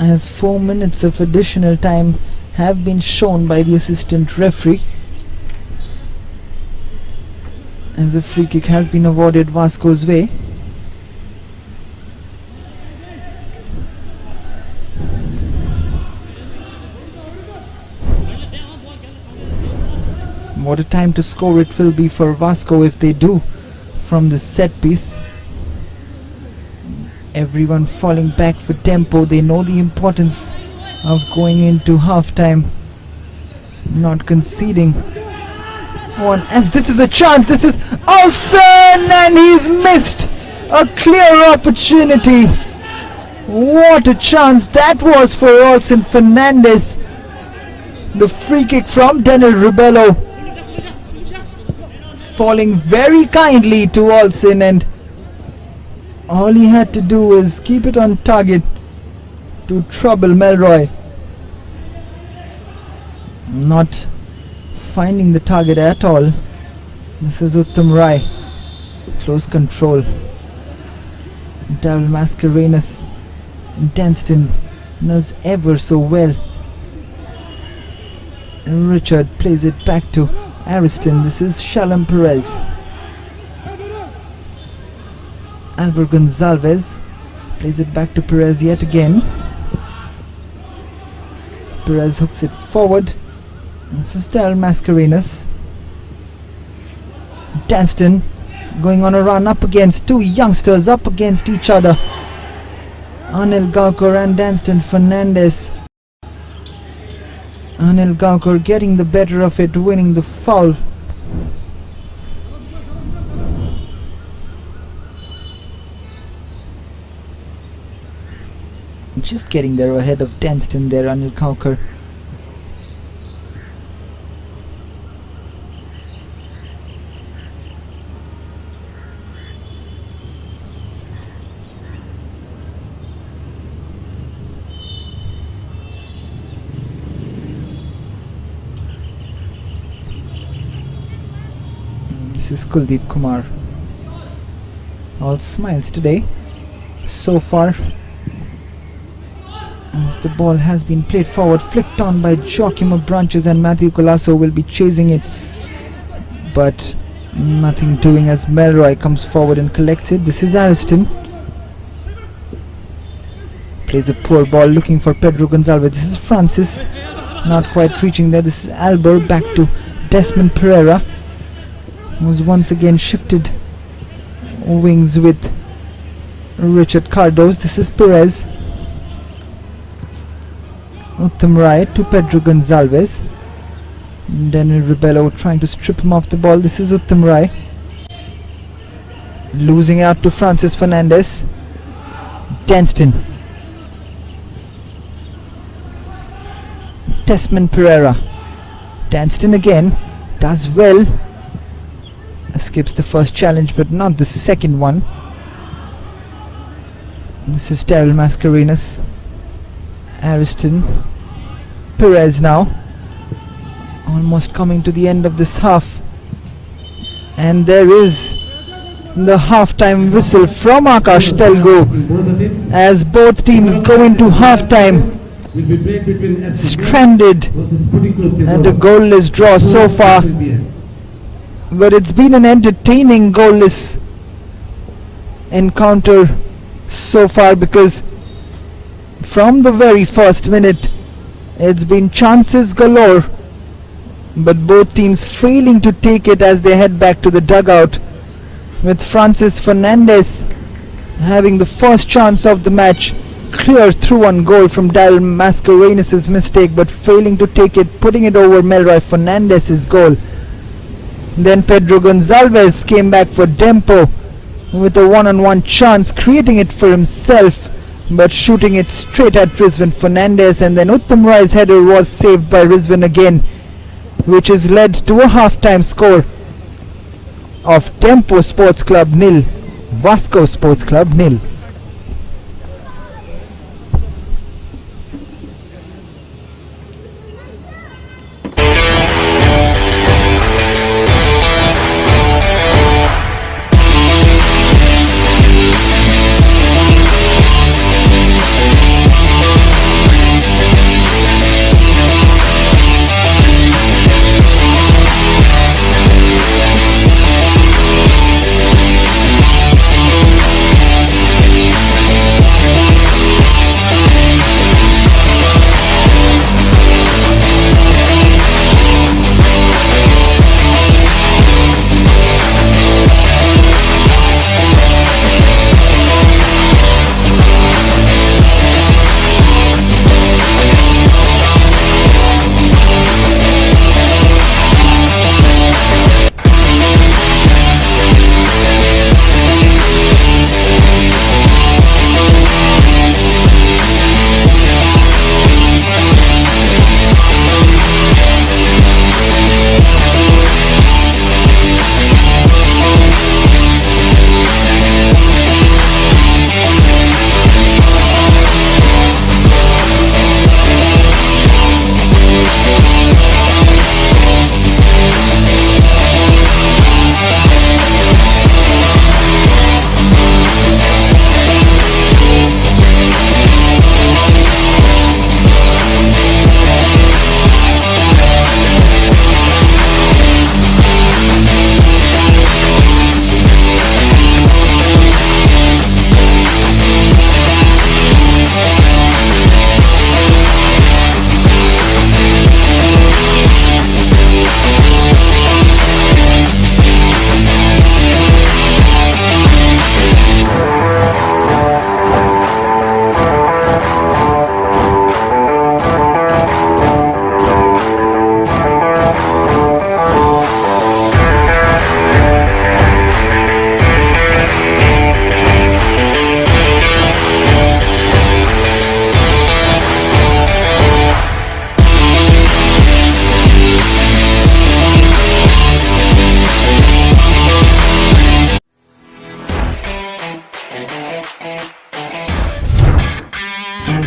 As 4 minutes of additional time have been shown by the assistant referee, as a free kick has been awarded Vasco's way. What a time to score it will be for Vasco if they do from the set piece. Everyone falling back for tempo. They know the importance of going into half-time, not conceding one, as this is a chance. This is Olsen, and he's missed a clear opportunity. What a chance that was for Olsen Fernandez. The free kick from Daniel Ribello, falling very kindly to Olsen, and all he had to do was keep it on target to trouble Melroy. Not finding the target at all. This is Uttam Rai. Close control. Daryl Mascarenas danced in does ever so well. And Richard plays it back to Ariston. This is Shalom Perez. Albert Gonzalez plays it back to Perez yet again. Perez hooks it forward. This is Daryl Mascarenhas. Danston going on a run up against two youngsters, up against each other. Anil Gaukar and Danston Fernandez. Anil Gaukar getting the better of it, winning the foul. Just getting there ahead of Danston there, Anil Gaukar. This is Kuldeep Kumar. All smiles today so far, as the ball has been played forward, flicked on by Joachim of Branches, and Matthew Colasso will be chasing it, but nothing doing as Melroy comes forward and collects it. This is Ariston. Plays a poor ball looking for Pedro Gonzalez. This is Francis, not quite reaching there. This is Albert, back to Desmond Pereira, who's once again shifted wings with Richard Cardos. This is Perez. Uttam Rai to Pedro Gonzalez. Daniel Rebello trying to strip him off the ball. This is Uttam Rai. Losing out to Francis Fernandez. Danston. Desmond Pereira. Danston again. Does well. Escapes the first challenge but not the second one. This is Daryl Mascarenhas. Ariston. Perez now. Almost coming to the end of this half. And there is the halftime whistle from Akash Telugu as both teams go into halftime stranded and a goalless draw so far. But it's been an entertaining goalless encounter so far, because from the very first minute it's been chances galore, but both teams failing to take it as they head back to the dugout, with Francis Fernandez having the first chance of the match, clear through on goal from Daryl Mascarenhas' mistake, but failing to take it, putting it over Melroy Fernandez' goal. Then Pedro Gonzalez came back for Dempo with a one-on-one chance, creating it for himself but shooting it straight at Rizwan Fernandez, and then Uttam Rai's header was saved by Rizwan again, which has led to a half-time score of DEMPO Sports Club 0, VASCO Sports Club 0.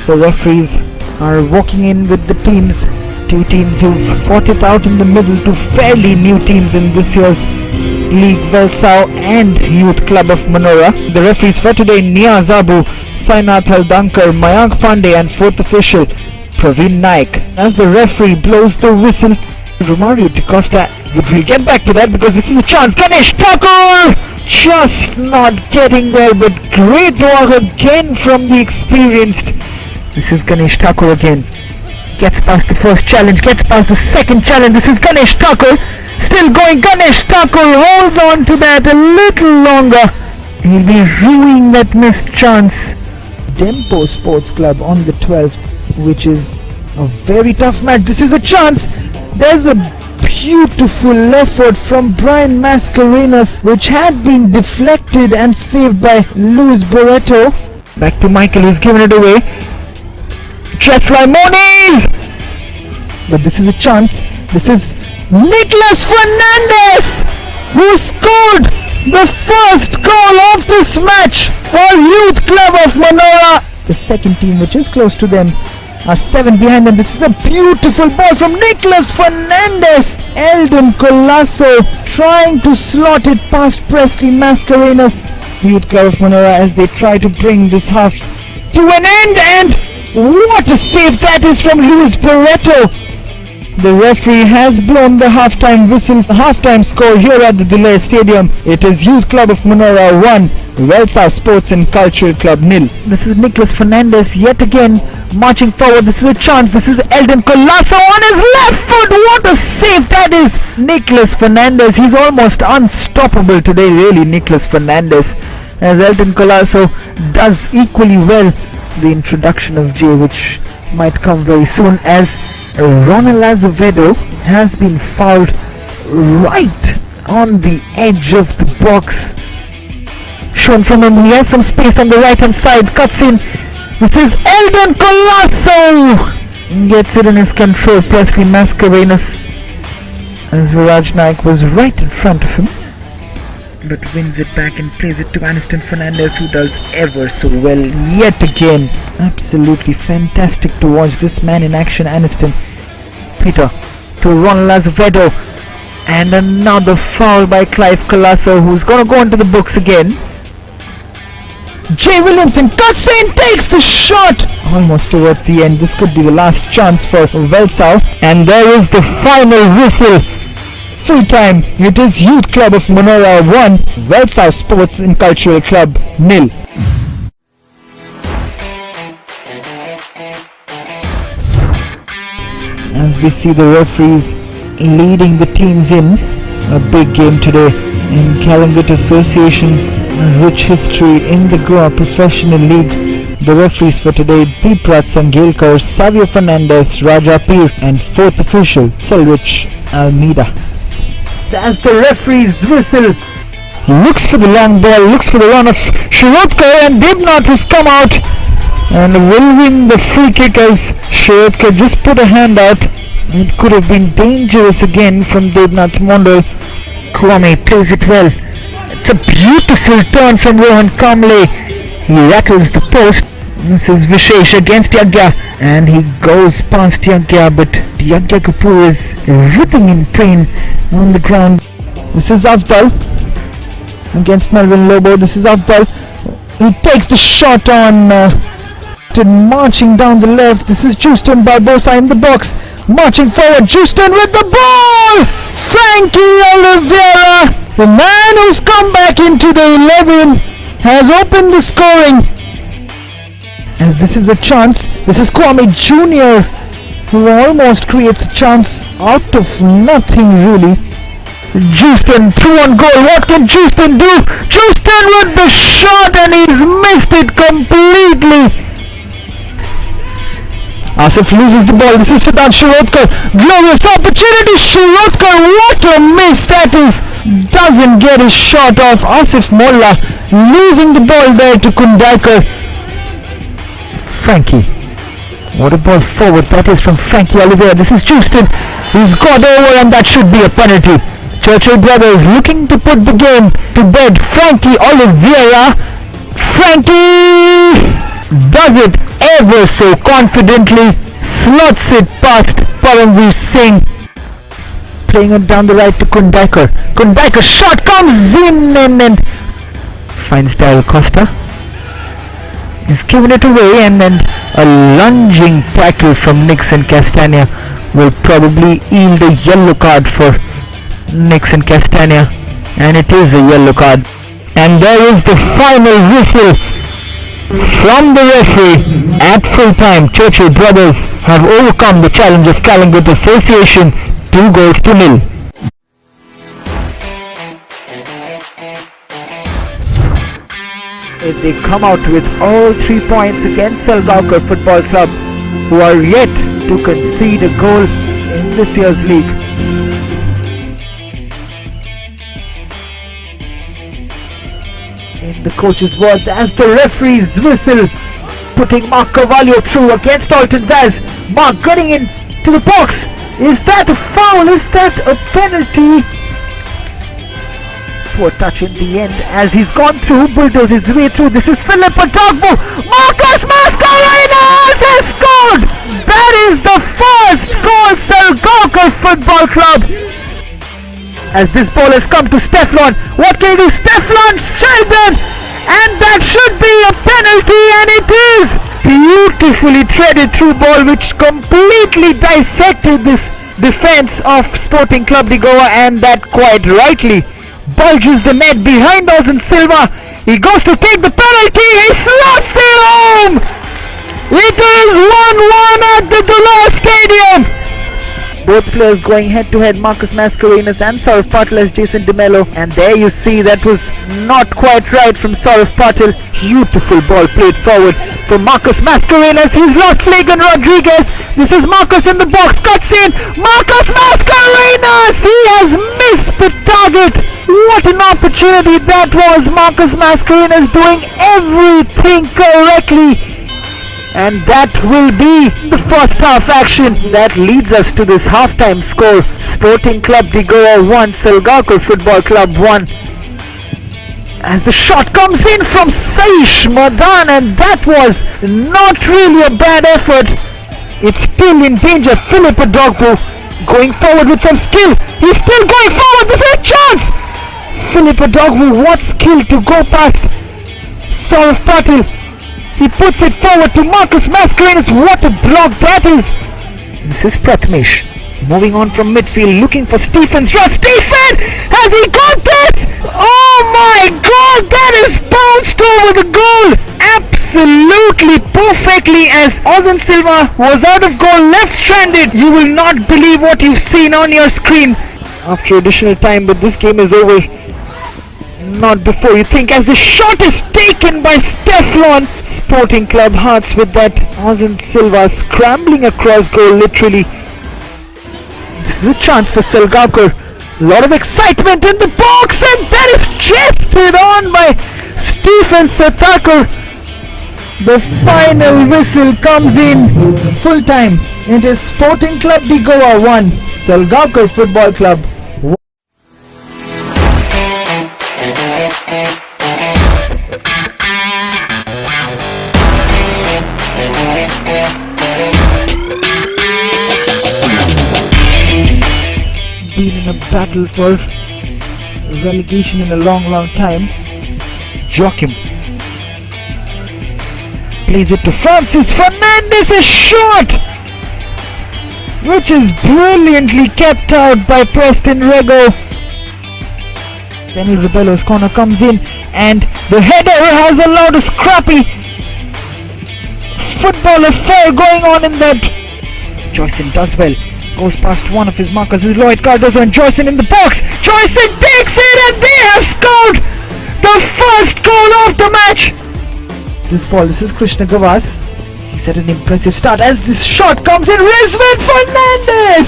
as the referees are walking in with the teams. Two teams who've fought it out in the middle, two fairly new teams in this year's league, Velsau and Youth Club of Manora. The referees for today: Niaz Abu, Sainath Haldankar, Mayank Pandey, and fourth official Praveen Naik. As the referee blows the whistle, Romario Da Costa, we'll get back to that because this is a chance. Ganesh Thakur just not getting there, but great work again from the experienced. This is Ganesh Thakur again. Gets past the first challenge, gets past the second challenge. This is Ganesh Thakur. Still going. Ganesh Thakur holds on to that a little longer. He'll be ruining that missed chance. DEMPO Sports Club on the 12th, which is a very tough match. This is a chance. There's a beautiful effort from Brian Mascarenas, which had been deflected and saved by Luis Barreto. Back to Michael, who's given it away. Cheslai Moniz! But this is a chance. This is Nicholas Fernandez, who scored the first goal of this match for Youth Club of Manora. The second team, which is close to them, are 7 behind them. This is a beautiful ball from Nicholas Fernandez. Eldon Colasso trying to slot it past Presley Mascarenas. Youth Club of Manora as they try to bring this half to an end, and what a save that is from Luis Barreto. The referee has blown the halftime whistle. The halftime score here at the Delay Stadium. It is Youth Club of Manora 1, Velsau Sports and Cultural Club 0. This is Nicholas Fernandez yet again marching forward. This is a chance. This is Eldon Colasso on his left foot. What a save that is. Nicholas Fernandez, he's almost unstoppable today, really, Nicholas Fernandez. As Eldon Colasso does equally well the introduction of Jay, which might come very soon, as Ronald Azevedo has been fouled right on the edge of the box. Shown from him, he has some space on the right hand side, cuts in. This is Eldon Colasso, gets it in his control. Presley Mascarenas, as Viraj Naik was right in front of him, but wins it back and plays it to Aniston Fernandez, who does ever so well yet again. Absolutely fantastic to watch this man in action, Aniston. Peter to Ronald Azevedo, and another foul by Clive Colasso, who's going to go into the books again. Jay Williamson cuts in, takes the shot almost towards the end. This could be the last chance for Velsau, and there is the final whistle. Full time, it is Youth Club of Manora 1, Velsau Sports and Cultural Club 0. As we see the referees leading the teams in a big game today in Kalangut Association's rich history in the Goa Professional League. The referees for today: Biprat Sangelkar, Savio Fernandez, Raja Peer, and fourth official Selrich Almeida. As the referees whistle, looks for the long ball, looks for the run of Shirotkar, and Debnath has come out and will win the free kick as Shirotkar just put a hand out. It could have been dangerous again from Debnath Mondal. Kwame plays it well. It's a beautiful turn from Rohan Kamble. He rattles the post. This is Vishesh against Yagya, and he goes past Yagya, but Yagya Kapoor is writhing in pain on the ground. This is Afdal against Melvin Lobo. This is Afdal. He takes the shot on marching down the left. This is Justin Barbosa in the box, marching forward. Justin with the ball. Frankie Oliveira, the man who's come back into the 11, has opened the scoring. As this is a chance. This is Kwame Jr., who almost creates a chance out of nothing, really. Justin through on goal. What can Justin do? Justin with the shot, and he's missed it completely. Asif loses the ball. This is Siddharth Shirotkar. Glorious opportunity. Shirotkar, what a miss that is. Doesn't get his shot off. Asif Molla losing the ball there to Kundakar. Frankie, what a ball forward that is from Frankie Oliveira. This is Justin. He's got over, and that should be a penalty. Churchill Brothers looking to put the game to bed. Frankie Oliveira. Frankie does it ever so confidently slots it past Paramveer Singh. Playing it down the right to Kundaikar. Kundaikar's shot comes in and finds Daryl Costa. He's given it away, and then a lunging tackle from Nixon Castagna will probably yield a yellow card for Nixon Castagna, and it is a yellow card. And there is the final whistle from the referee at full time. Churchill brothers have overcome the challenge of Collingwood Association 2-0. If they come out with all 3 points against Salgaonkar Football Club, who are yet to concede a goal in this year's league. In the coach's words, as the referee's whistle, putting Mark Carvalho through against Alton Vaz. Mark getting into the box. Is that a foul? Is that a penalty? Poor touch in the end as he's gone through, bulldozes his way through. This is Filippo Dogbo. Marcus Mascarenas has scored! That is the first goal Salgaonkar Football Club. As this ball has come to Stefan, what can he do? Stefan Sheldon, and that should be a penalty, and it is! Beautifully threaded through ball which completely dissected this defense of Sporting Club de Goa, and that quite rightly bulges the net behind Ozan Silva. He goes to take the penalty, he slots it home! It is 1-1 at the Dullar Stadium. Both players going head to head, Marcus Mascarenas and Saurav Patil as Jason DeMello, and there you see that was not quite right from Saurav Patil. Beautiful ball played forward for Marcus Mascarenas. He's lost Flagan Rodriguez. This is Marcus in the box, cuts in. Marcus Mascarenas! He has missed the target. What an opportunity that was. Marcus Mascarenas doing everything correctly. And that will be the first half action that leads us to this halftime score. Sporting Club de Goa 1, Salgaonkar Football Club 1. As the shot comes in from Saish Madan, and that was not really a bad effort. It's still in danger. Filippo Dogbo going forward with some skill. He's still going forward. This is a chance. Filippo Dogbo, what skill to go past Saurav Patil. He puts it forward to Marcus Mascarenas. What a block that is. This is Prathamesh moving on from midfield, looking for Stephen's run. Stephen! Has he got this? Oh my God! That is bounced over the goal. Absolutely perfectly, as Ozan Silva was out of goal, left stranded. You will not believe what you've seen on your screen after additional time, but this game is over. Not before you think, as the shot is taken by Stefan. Sporting Club Hearts with that Ozan Silva scrambling across goal literally. This is a chance for Salgaonkar. A lot of excitement in the box, and that is chested on by Stephen Satakar. The final whistle comes in full time. It is Sporting Club de Goa 1, Salgaonkar Football Club 1. Been in a battle for relegation in a long time. Joachim plays it to Francis Fernandez, a shot which is brilliantly kept out by Preston Rego. Daniel Rebello's corner comes in, and the header has allowed a scrappy football affair going on in that. Joyson does well, goes past one of his markers. This is Lloyd Cardozo, and Joyson in the box. Joyson takes it, and they have scored the first goal of the match. This is Krishna Gavas. He's had an impressive start as this shot comes in. Rizwan Fernandez!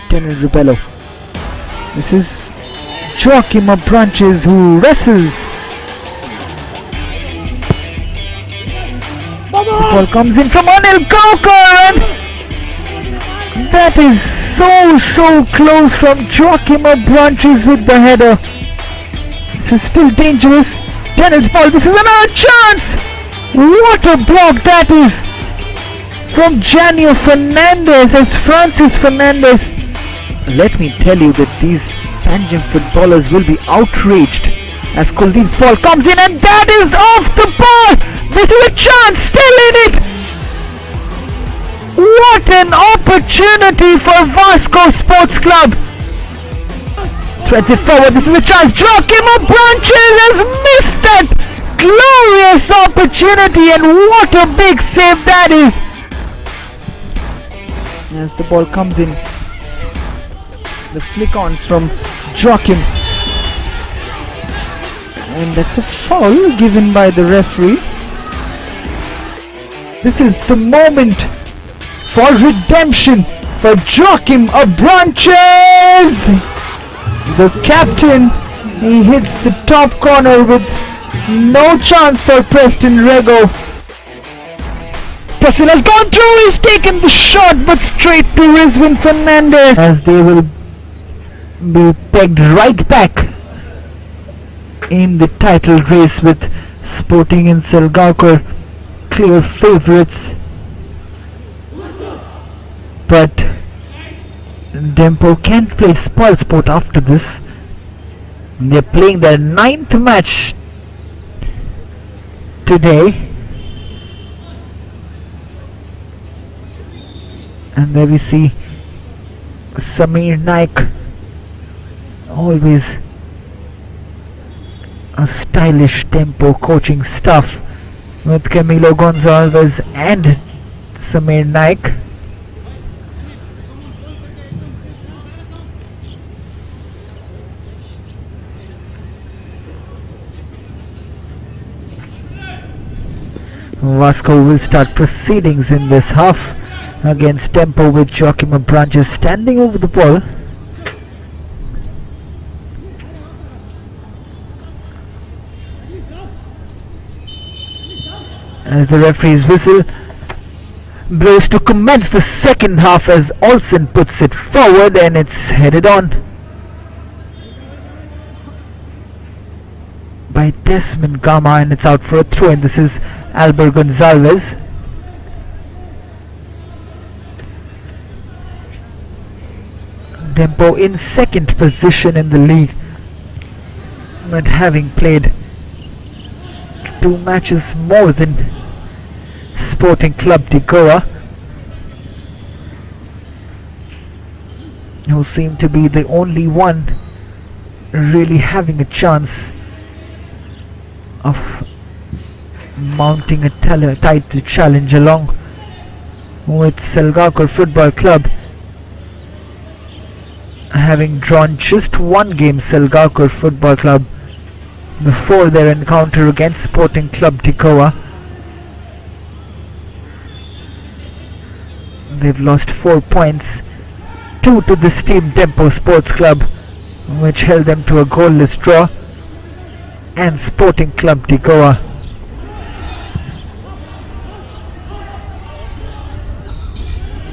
Daniel Rebello. This is Joachim Branches who wrestles. The ball comes in from Anil Kaukar, and that is so close from Joachim Branches with the header. This is still dangerous. Denil's ball. This is another chance. What a block that is from Janio Fernandez as Francis Fernandez. Let me tell you that these tangent footballers will be outraged as Kuldeep's ball comes in, and that is off the ball. This is a chance, still in it. What an opportunity for VASCO Sports Club. Threads it forward, this is a chance. Joachim Branches has missed that glorious opportunity, and what a big save that is. As the ball comes in, the flick-ons from Joachim, and that's a foul given by the referee. This is the moment for redemption for Joachim Branches. The captain, he hits the top corner with no chance for Preston Rego. Preston has gone through, he's taken the shot, but straight to Rizwan Fernandez, as they will be pegged right back in the title race with Sporting and Salgaocar clear favourites. But DEMPO can't play spoil sport after this. They're playing their 9th match today, and there we see Samir Naik, always a stylish DEMPO coaching staff with Camilo Gonzalez and Samir Naik. VASCO will start proceedings in this half against DEMPO with Joachim Branches standing over the ball. As the referee's whistle blows to commence the second half, as Olsen puts it forward and it's headed on by Desmond Gama, and it's out for a throw, and this is Albert Gonzalez. DEMPO in second position in the league, but having played 2 matches more than Sporting Club de Goa, who seem to be the only one really having a chance of mounting a title challenge, along with Salgaocar Football Club having drawn just 1 game. Salgaocar Football Club before their encounter against Sporting Club de Goa. They've lost 4 points, 2 to this team, DEMPO Sports Club, which held them to a goalless draw, and Sporting Club de Goa,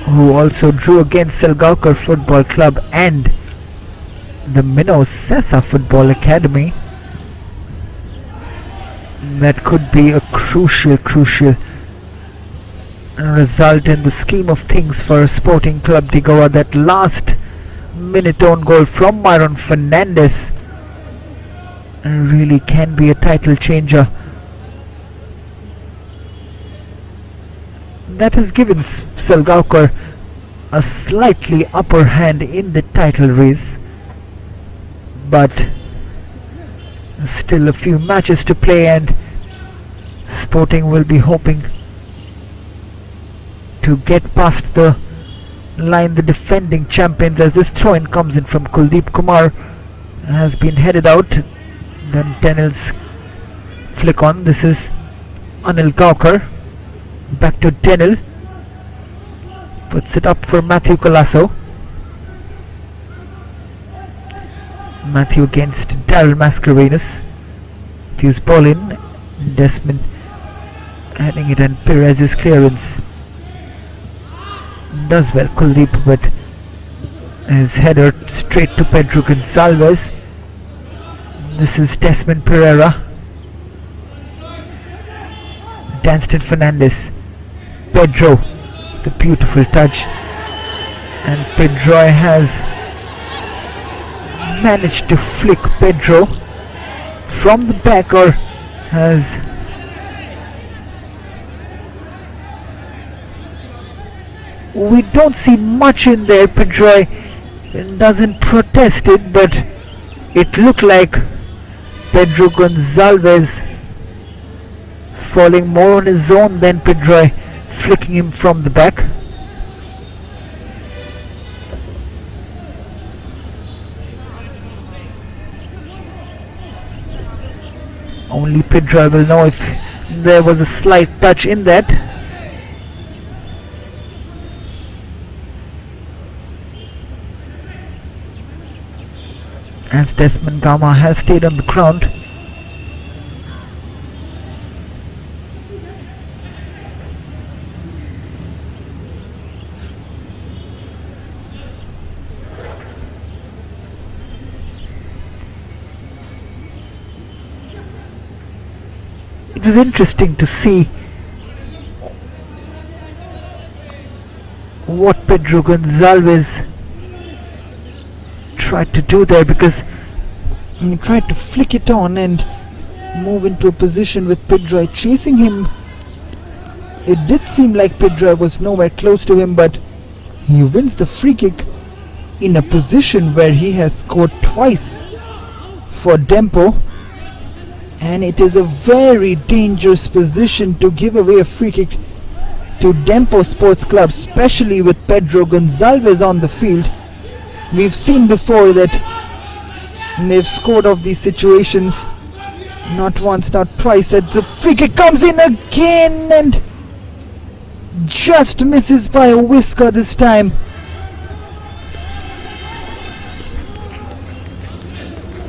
who also drew against Salgaocar Football Club and the Minnow Sessa Football Academy. That could be a crucial result in the scheme of things for Sporting Club de Goa. That last minute own goal from Myron Fernandez really can be a title changer. That has given Salgaocar a slightly upper hand in the title race, but still a few matches to play, and Sporting will be hoping to get past the line, the defending champions, as this throw-in comes in from Kuldeep Kumar, has been headed out. Then Denil's flick on, this is Anil Gaukar, back to Denil, puts it up for Matthew Colasso. Matthew against Daryl Mascarenas. Matthew's ball in, Desmond heading it, and Perez's clearance does well. Kuldeep with his header straight to Pedro Gonçalves. This is Desmond Pereira. Danston Fernandez. Pedro, the beautiful touch, and Pedro has managed to flick Pedro from the back, or has we don't see much in there. Pedro doesn't protest it, but it looked like Pedro Gonzalez falling more on his own than Pedro flicking him from the back. Only Pedro will know if there was a slight touch in that. As Desmond Gama has stayed on the ground. It was interesting to see what Pedro Gonzalez tried to do there, because he tried to flick it on and move into a position with Pedro chasing him. It did seem like Pedro was nowhere close to him, but he wins the free kick in a position where he has scored twice for DEMPO, and it is a very dangerous position to give away a free kick to DEMPO Sports Club, especially with Pedro Gonzalez on the field. We've seen before that they've scored off these situations not once, not twice. And the free kick comes in again and just misses by a whisker this time.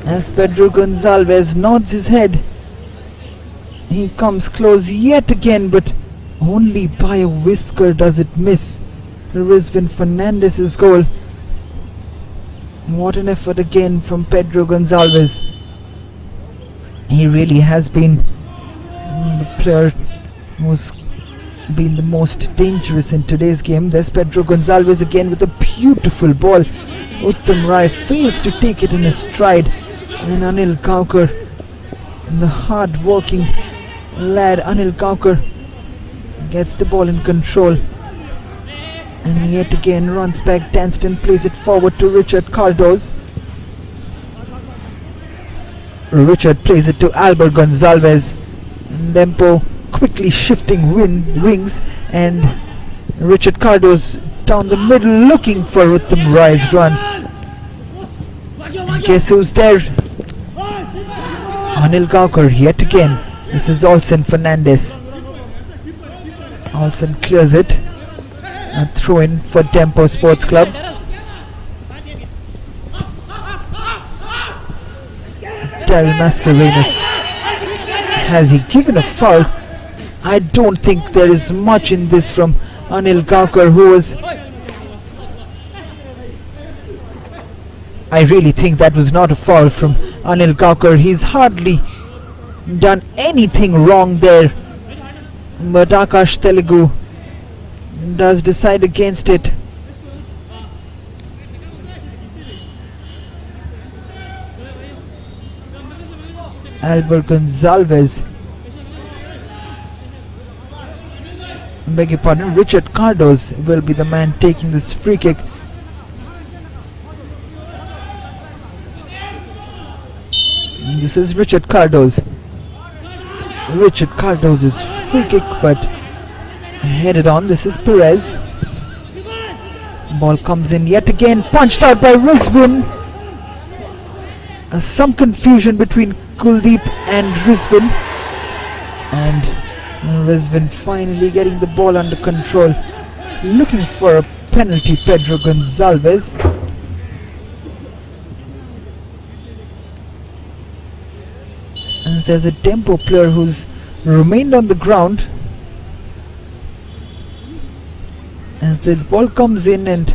As Pedro Gonzalez nods his head, he comes close yet again, but only by a whisker does it miss Rizvin Fernandez's goal. What an effort again from Pedro Gonzalez. He really has been the player who's been the most dangerous in today's game. There's Pedro Gonzalez again with a beautiful ball. Uttam Rai fails to take it in his stride, and Anil Kaukar, the hard-working lad Anil Kaukar, gets the ball in control, and yet again runs back. Danston plays it forward to Richard Cardoz. Richard plays it to Albert Gonzalez. DEMPO quickly shifting wings, and Richard Cardoz down the middle looking for Uttam Rai's run. Guess who's there? Anil Kaukar yet again. This is Olsen Fernandez. Olsen clears it. A throw in for DEMPO Sports Club. Daryl Mascarenas. Has he given a foul? I don't think there is much in this from Anil Kaukar, who was... I really think that was not a foul from Anil Kaukar. He's hardly done anything wrong there, but Akash Telugu does decide against it. Albert Gonzalez, beg your pardon, Richard Cardoz will be the man taking this free kick. This is Richard Cardoz. Richard Cardoz's free kick, but headed on. This is Perez. Ball comes in yet again, punched out by Rizvin. Some confusion between Kuldeep and Rizvin, and Rizvin finally getting the ball under control, looking for a penalty. Pedro Gonzalez. And there's a DEMPO player who's remained on the ground. As the ball comes in, and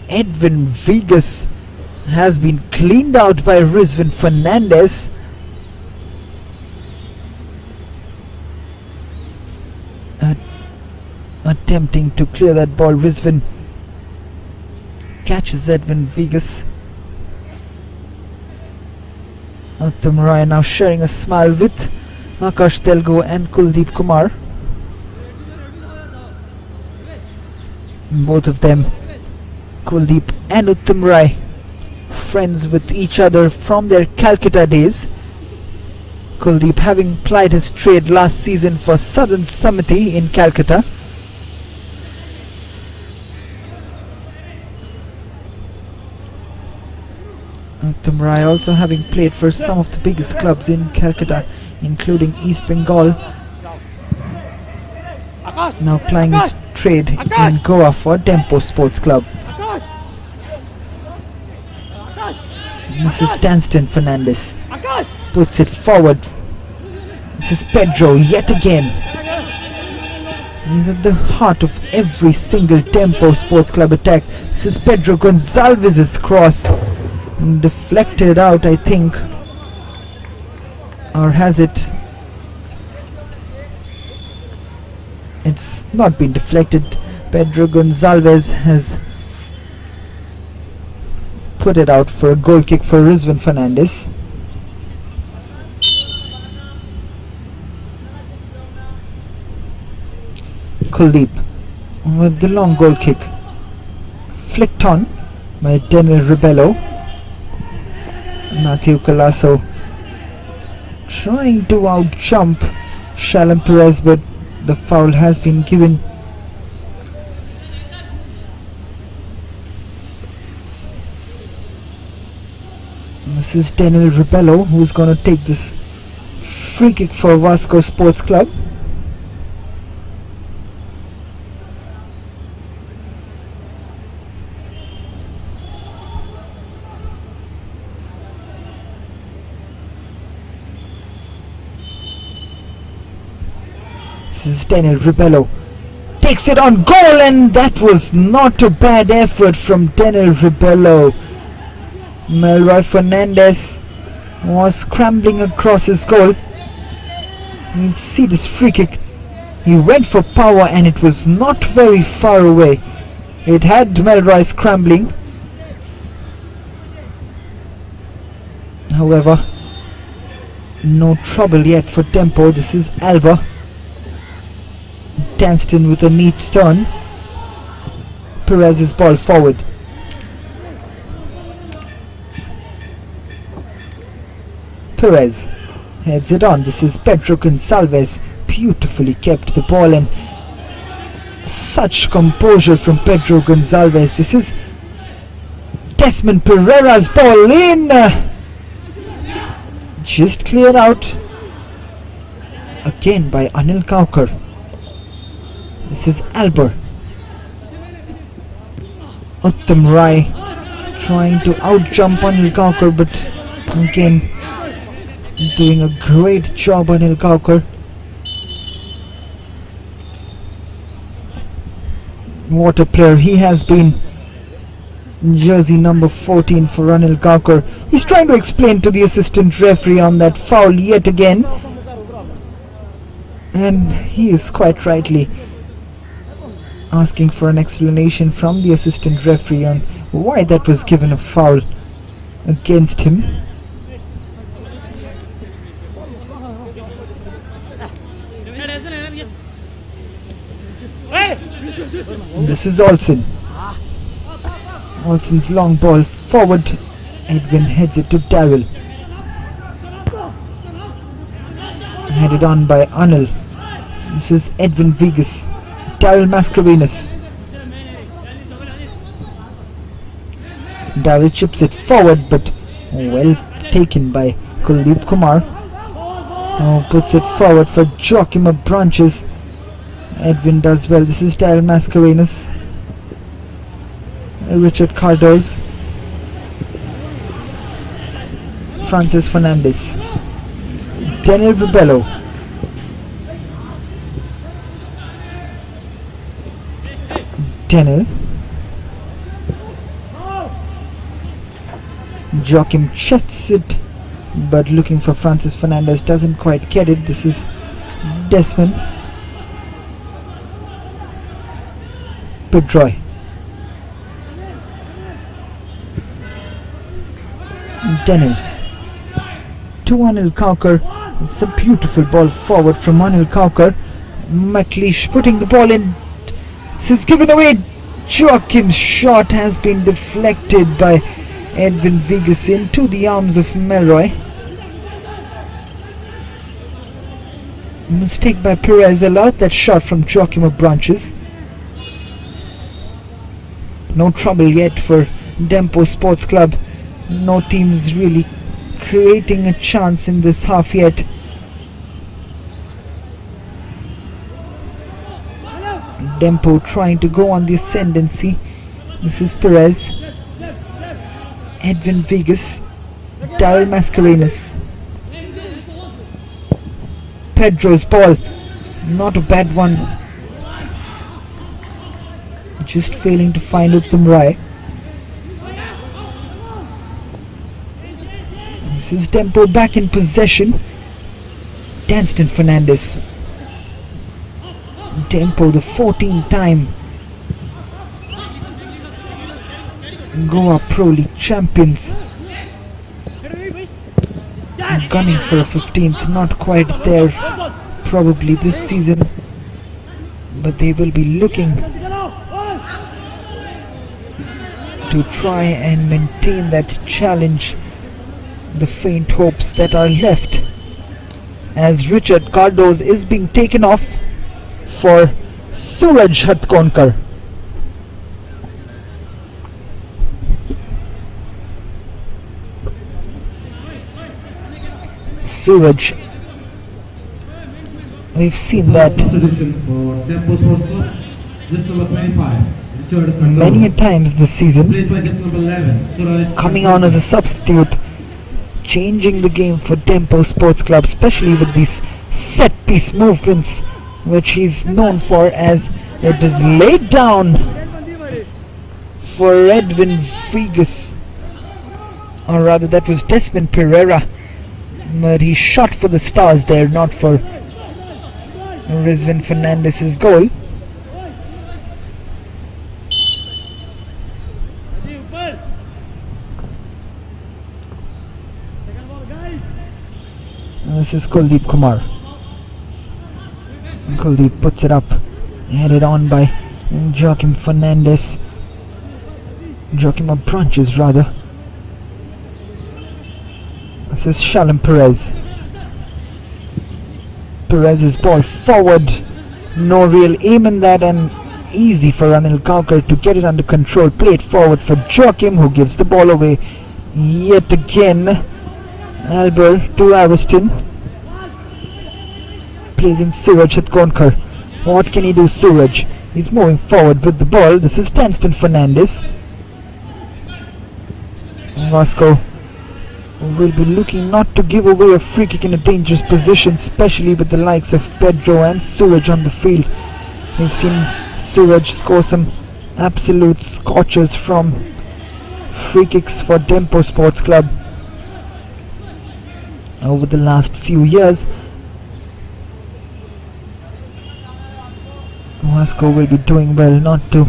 Edwin Vegas has been cleaned out by Rizvin Fernandez. attempting to clear that ball. Rizwan catches Edwin Vegas. Uttam Roy now sharing a smile with Akash Telgu and Kuldeep Kumar. Both of them, Kuldeep and Uttam Roy, friends with each other from their Calcutta days. Kuldeep having plied his trade last season for Southern Samiti in Calcutta. Uttam Roy also having played for some of the biggest clubs in Calcutta, including East Bengal. Now plying his trade in Goa for DEMPO Sports Club. This is Danston Fernandez. Puts it forward. This is Pedro yet again. He's at the heart of every single DEMPO Sports Club attack. This is Pedro Gonzalez's cross. Deflected out, I think. Or has it? It's not been deflected. Pedro Gonzalez has put it out for a goal kick for Rizwan Fernandez. Kuldeep with the long goal kick, flicked on by Daniel Rebello. Matthew Colasso trying to out jump Shalom Perez, but the foul has been given. This is Daniel Rebello who's going to take this free kick for Vasco Sports Club. This is Daniel Rebello, takes it on goal, and that was not a bad effort from Daniel Rebello. Melroy Fernandez was scrambling across his goal. You can see this free kick. He went for power and it was not very far away. It had Melroy scrambling. However, no trouble yet for DEMPO. This is Alba. Danston with a neat turn. Perez's ball forward. Perez heads it on. This is Pedro Gonzalez. Beautifully kept the ball, and such composure from Pedro Gonzalez. This is Desmond Pereira's ball in. Just cleared out again by Anil Kaukar. This is Albert. Uttam Roy trying to out jump Anil Kaukar, but again doing a great job Anil Kaukar. What a player he has been. Jersey number 14 for Anil Kaukar. He's trying to explain to the assistant referee on that foul yet again, and he is quite rightly asking for an explanation from the assistant referee on why that was given a foul against him. This is Olsen. Olsen's long ball forward. Edwin heads it to Daryl. Headed on by Anil. This is Edwin Vegas. Daryl Mascarenas. Daryl chips it forward, but well taken by Kuldeep Kumar. Now puts it forward for Joachim Branches. Edwin does well. This is Daryl Mascarenas. Richard Cardoz. Francis Fernandez. Daniel Rebello. Daniel. Joachim checks it, but looking for Francis Fernandez, doesn't quite get it. This is Desmond. Pedroy. Denil to Anil Kaukar. It's a beautiful ball forward from Anil Kaukar. McLeish putting the ball in. This is given away. Joachim's shot has been deflected by Edwin Vigas into the arms of Melroy. Mistake by Perez allowed that shot from Joachim of Branches. No trouble yet for DEMPO Sports Club. No teams really creating a chance in this half yet. DEMPO trying to go on the ascendancy. This is Perez, Edwin Vigas, Daryl Mascarenas. Pedro's ball, not a bad one. Just failing to find Uttam Rai. This is DEMPO back in possession. Danston Fernandez. DEMPO, the 14th time Goa Pro League champions, gunning for a 15th, not quite there probably this season, but they will be looking to try and maintain that challenge, the faint hopes that are left, as Richard Cardoz is being taken off for Suraj Hatkonkar. Suraj, we've seen that many a times this season, coming on as a substitute, changing the game for DEMPO Sports Club, especially with these set piece movements which he's known for, as it is laid down for Edwin Vigas, or rather that was Desmond Pereira, but he shot for the stars there, not for Rizwan Fernandez's goal. This is Kuldeep Kumar. Kuldeep puts it up, headed on by Joachim Fernandez. Joachim of Branches rather. This is Shalom Perez. Perez's ball forward. No real aim in that, and easy for Anil Kaukar to get it under control. Play it forward for Joachim, who gives the ball away yet again. Albert to Ariston. Plays in Suraj Hatkonkar. What can he do, Suraj? He's moving forward with the ball. This is Danston Fernandez. Vasco will be looking not to give away a free kick in a dangerous position, especially with the likes of Pedro and Suraj on the field. We've seen Suraj score some absolute scorchers from free kicks for DEMPO Sports Club over the last few years. Vasco will be doing well not to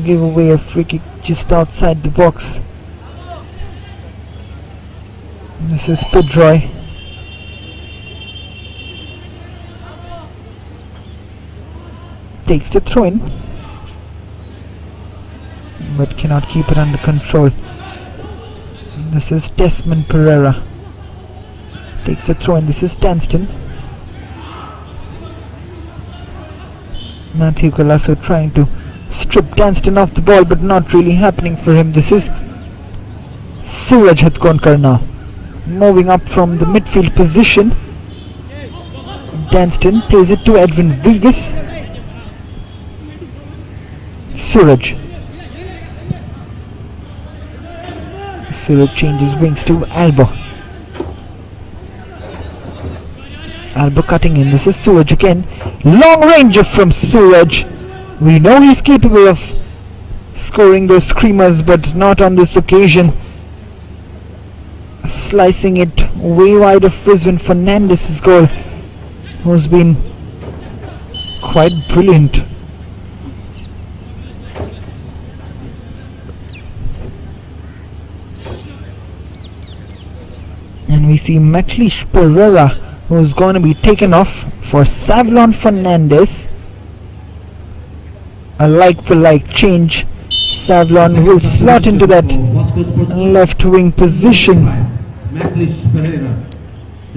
give away a free kick just outside the box. This is Pedroy. Takes the throw in, but cannot keep it under control. This is Desmond Pereira. Takes the throw in. This is Danston. Matthew Colasso trying to strip Danston off the ball, but not really happening for him. This is Suraj Hatkonkar now, moving up from the midfield position. Danston plays it to Edwin Vigas. Suraj changes wings to Alba. Alba cutting in. This is Suraj again. Long ranger from Suraj. We know he's capable of scoring those screamers, but not on this occasion. Slicing it way wide of Rizwan Fernandez's goal, who's been quite brilliant And we see McLeish Pereira, who's going to be taken off for Savlon Fernandez. A like for like change. Savlon will slot into that left wing position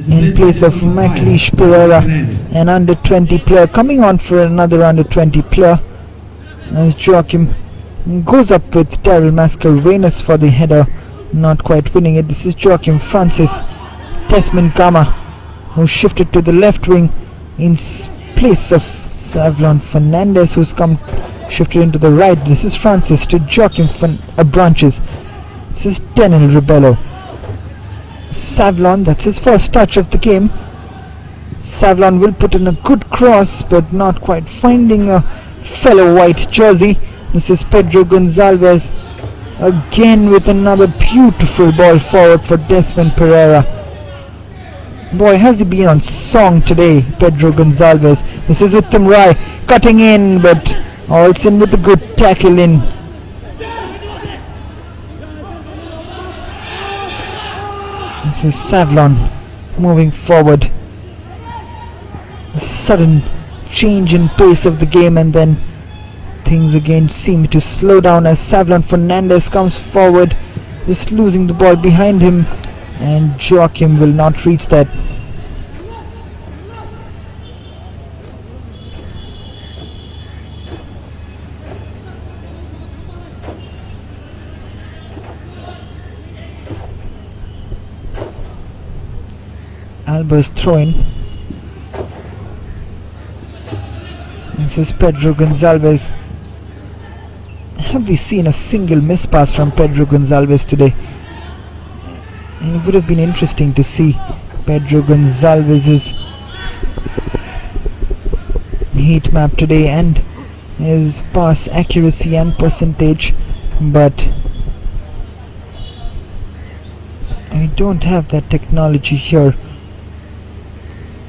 in place of McLeish Pereira, an under 20 player coming on for another under 20 player, as Joachim goes up with Daryl Mascarenas for the header, not quite winning it. This is Joachim Francis. Desmond Gama, who shifted to the left wing in place of Savlon Fernandez, who's shifted into the right. This is Francis to Joachim Branches. This is Daniel Rebello. Savlon, that's his first touch of the game. Savlon will put in a good cross, but not quite finding a fellow white jersey. This is Pedro Gonzalez again with another beautiful ball forward for Desmond Pereira. Boy, has he been on song today, Pedro Gonzalez. This is Uttam Rai cutting in, but also in with a good tackle in. This is Savlon moving forward. A sudden change in pace of the game, and then things again seem to slow down as Savlon Fernandez comes forward, just losing the ball behind him, and Joachim will not reach that. Alba's throwing. This is Pedro Gonzalez. Have we seen a single mispass from Pedro Gonzalez today? And it would have been interesting to see Pedro Gonzalez's heat map today and his pass accuracy and percentage, but I don't have that technology here,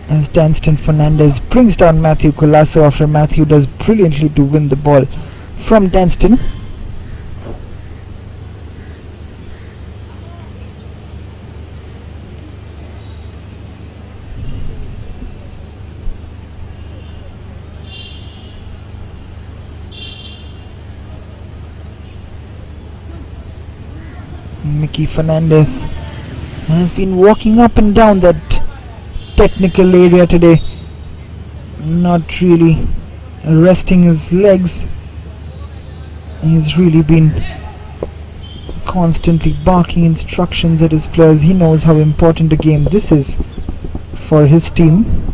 as Danston Fernandez brings down Matthew Colasso after Matthew does brilliantly to win the ball from Danston. Mickey Fernandez has been walking up and down that technical area today, not really resting his legs. He's really been constantly barking instructions at his players. He knows how important a game this is for his team.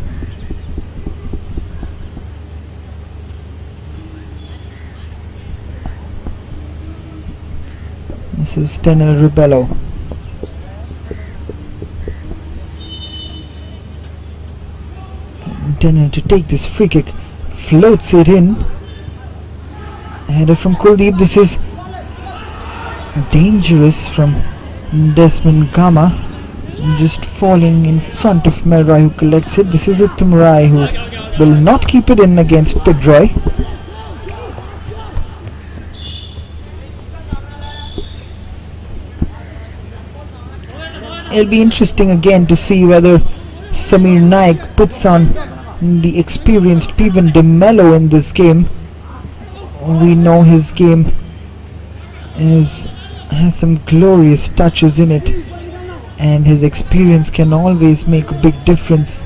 This is Daniel Rebello. Daniel to take this free kick, floats it in. Header from Kuldeep. This is dangerous from Desmond Gama, just falling in front of Melroy, who collects it. This is Uttam Rai, who will not keep it in against Pedroy. It'll be interesting again to see whether Samir Naik puts on the experienced Pivan De Mello in this game. We know his game has some glorious touches in it, and his experience can always make a big difference.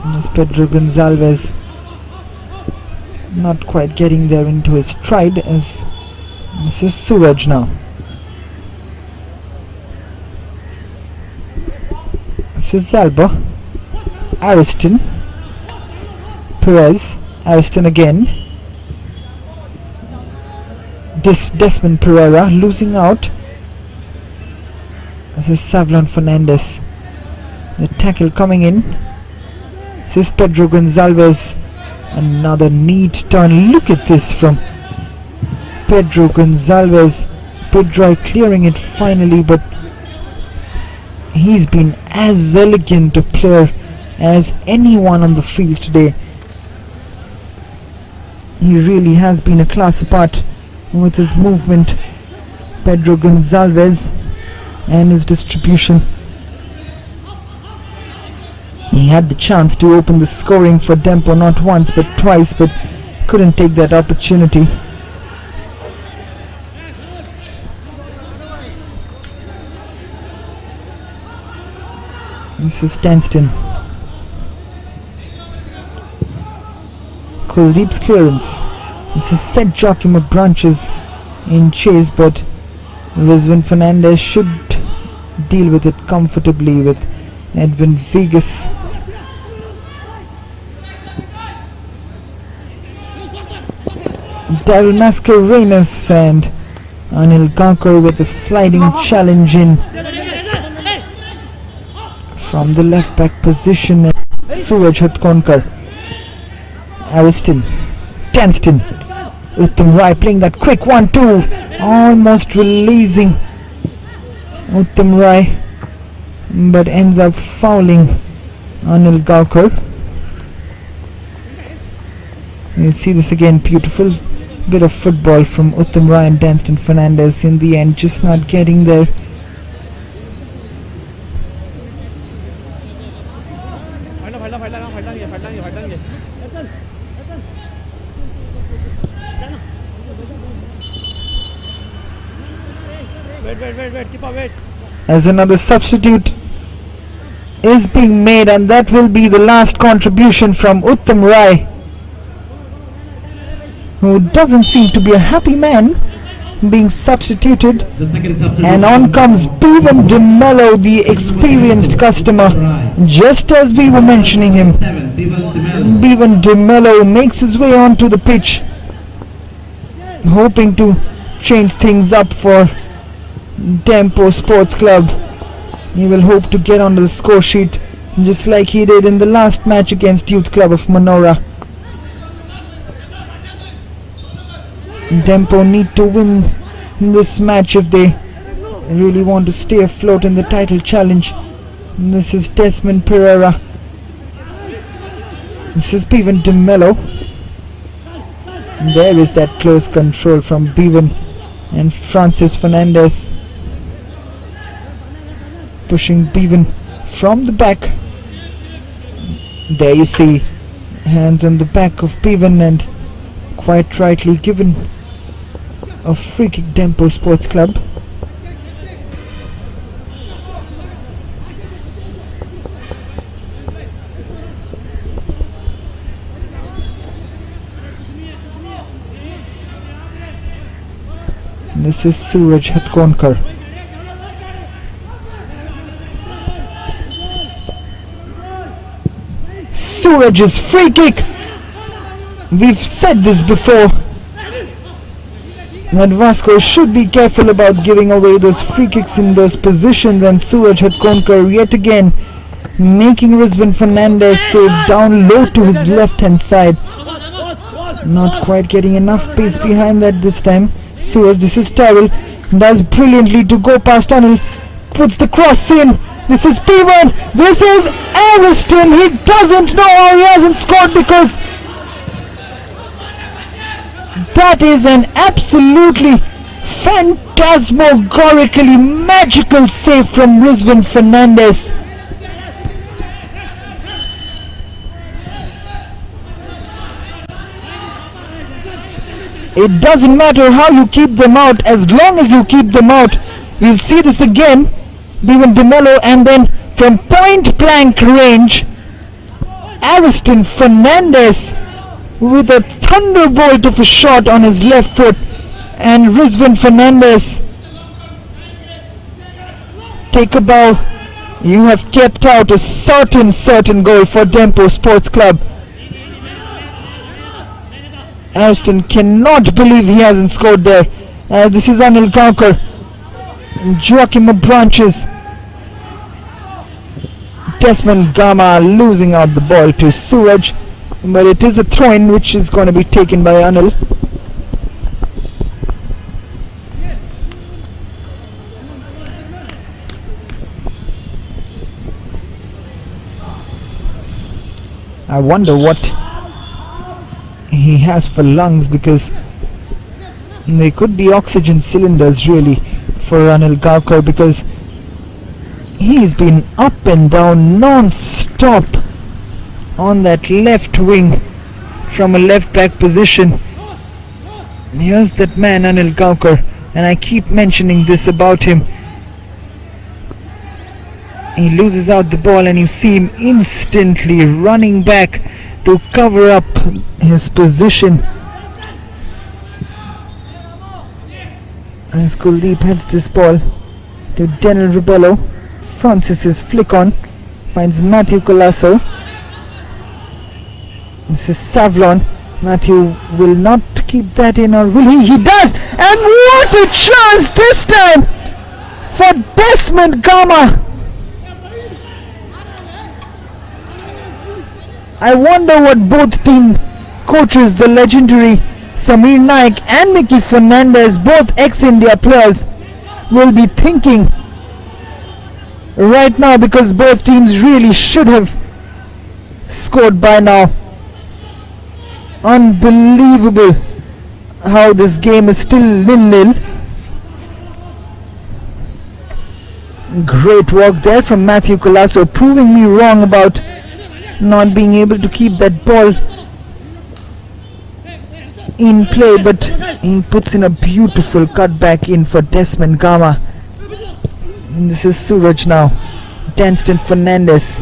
As Pedro Gonzalez not quite getting there into his stride, as this is Suraj now. This is Alba, Ariston, Perez, Ariston again. Desmond Pereira losing out. This is Savlon Fernandez. The tackle coming in. This is Pedro Gonzalez. Another neat turn. Look at this from Pedro Gonzalez. Pedro clearing it finally, but he's been as elegant a player as anyone on the field today. He really has been a class apart with his movement Pedro Gonzalez and his distribution. He had the chance to open the scoring for DEMPO not once but twice, but couldn't take that opportunity. This is Tanston. Kuldeep's clearance. This is set Joachim of Branches in chase, but Rizwan Fernandez should deal with it comfortably with Edwin Vegas. Daryl Mascarenas and Anil Kankar with a sliding challenge in from the left back position. Suraj Hatkonkar, Ariston, Tanston, Uttam Rai playing that quick 1-2, almost releasing Uttam Rai, but ends up fouling Anil Kankar. You see this again, beautiful bit of football from Uttam Rai and Danston Fernandez in the end, just not getting there. As another substitute is being made, and that will be the last contribution from Uttam Rai, who doesn't seem to be a happy man being substituted. And on comes Bevan De Mello, the experienced customer, just as we were mentioning him. Bevan De Mello makes his way onto the pitch, hoping to change things up for DEMPO Sports Club. He will hope to get onto the score sheet just like he did in the last match against Youth Club of Manora. DEMPO need to win this match if they really want to stay afloat in the title challenge. And this is Desmond Pereira. This is Bevan De Mello. There is that close control from Bevan, and Francis Fernandez pushing Bevan from the back. There you see, hands on the back of Bevan, and quite rightly given a free kick DEMPO Sports Club. This is Suraj Hatkonkar. Suraj's free kick. We've said this before, that Vasco should be careful about giving away those free kicks in those positions, and Suraj Hatkonkar yet again making Rizwan Fernandez save down low to his left hand side. Not quite getting enough pace behind that this time. Suraj, this is Tyrell, does brilliantly to go past Anil, puts the cross in. This is P1, this is Ariston. He doesn't know how he hasn't scored, because that is an absolutely phantasmagorically magical save from Rizwan Fernandez. It doesn't matter how you keep them out, as long as you keep them out. We'll see this again. Bevan De Mello, and then from point blank range, Ariston Fernandez with a thunderbolt of a shot on his left foot, and Rizwan Fernandez, take a bow. You have kept out a certain goal for DEMPO Sports Club. Ariston cannot believe he hasn't scored there. This is Anil Kankar, Joachim of Branches, Desmond Gama losing out the ball to Suraj, but it is a throw-in which is going to be taken by Anil. I wonder what he has for lungs, because they could be oxygen cylinders really. for Anil Gaukar, because he's been up and down non-stop on that left wing from a left back position. Here's that man Anil Gaukar, and I keep mentioning this about him. He loses out the ball and you see him instantly running back to cover up his position. As Kuldeep heads this ball to Daniel Ribello. Francis's flick on, finds Matthew Colasso. This is Savlon. Matthew will not keep that in, or will he? He does! And what a chance this time for Desmond Gama! I wonder what both team coaches, the legendary Samir Naik and Mickey Fernandez, both ex-India players, will be thinking right now, because both teams really should have scored by now. Unbelievable how this game is still 0-0. Great work there from Matthew Colasso, proving me wrong about not being able to keep that ball in play, but he puts in a beautiful cut back in for Desmond Gama. And this is Suraj now. Danston Fernandez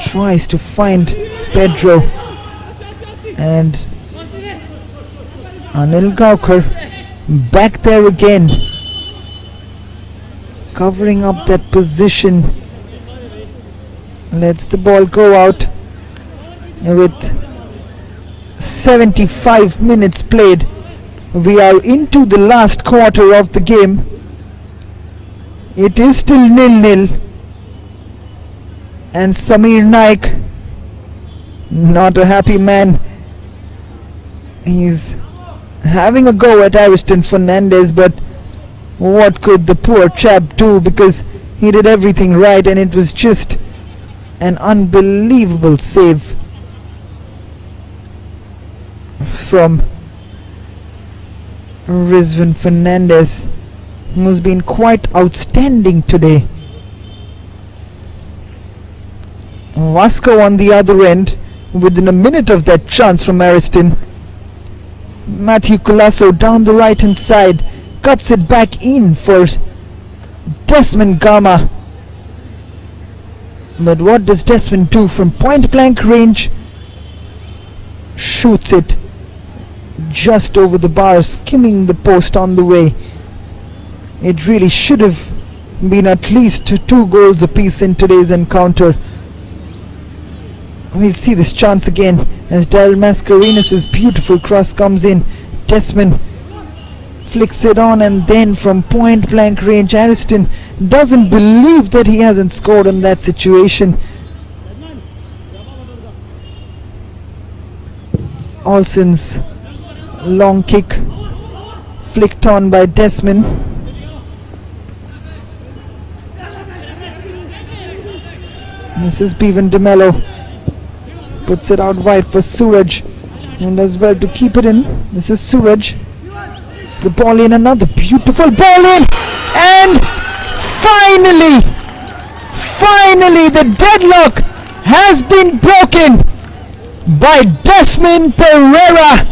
tries to find Pedro, and Anil Gaukar back there again, covering up that position. Lets the ball go out with 75 minutes played. We are into the last quarter of the game. It is still 0-0, and Samir Naik, not a happy man. He's having a go at Ariston Fernandez, but what could the poor chap do, because he did everything right and it was just an unbelievable save from Rizwan Fernandez, who's been quite outstanding today. Vasco on the other end, within a minute of that chance from Ariston. Matthew Colasso down the right hand side, cuts it back in for Desmond Gama. But what does Desmond do from point blank range? Shoots it just over the bar, skimming the post on the way. It really should have been at least 2 goals apiece in today's encounter. We'll see this chance again as Daryl Mascarenhas' beautiful cross comes in. Desmond flicks it on, and then from point blank range, Ariston doesn't believe that he hasn't scored in that situation. Olsen's long kick flicked on by Desmond. This is Bevan DeMello, puts it out wide for Suraj, and does well to keep it in. This is Suraj. The ball in, another beautiful ball in, and finally the deadlock has been broken by Desmond Pereira.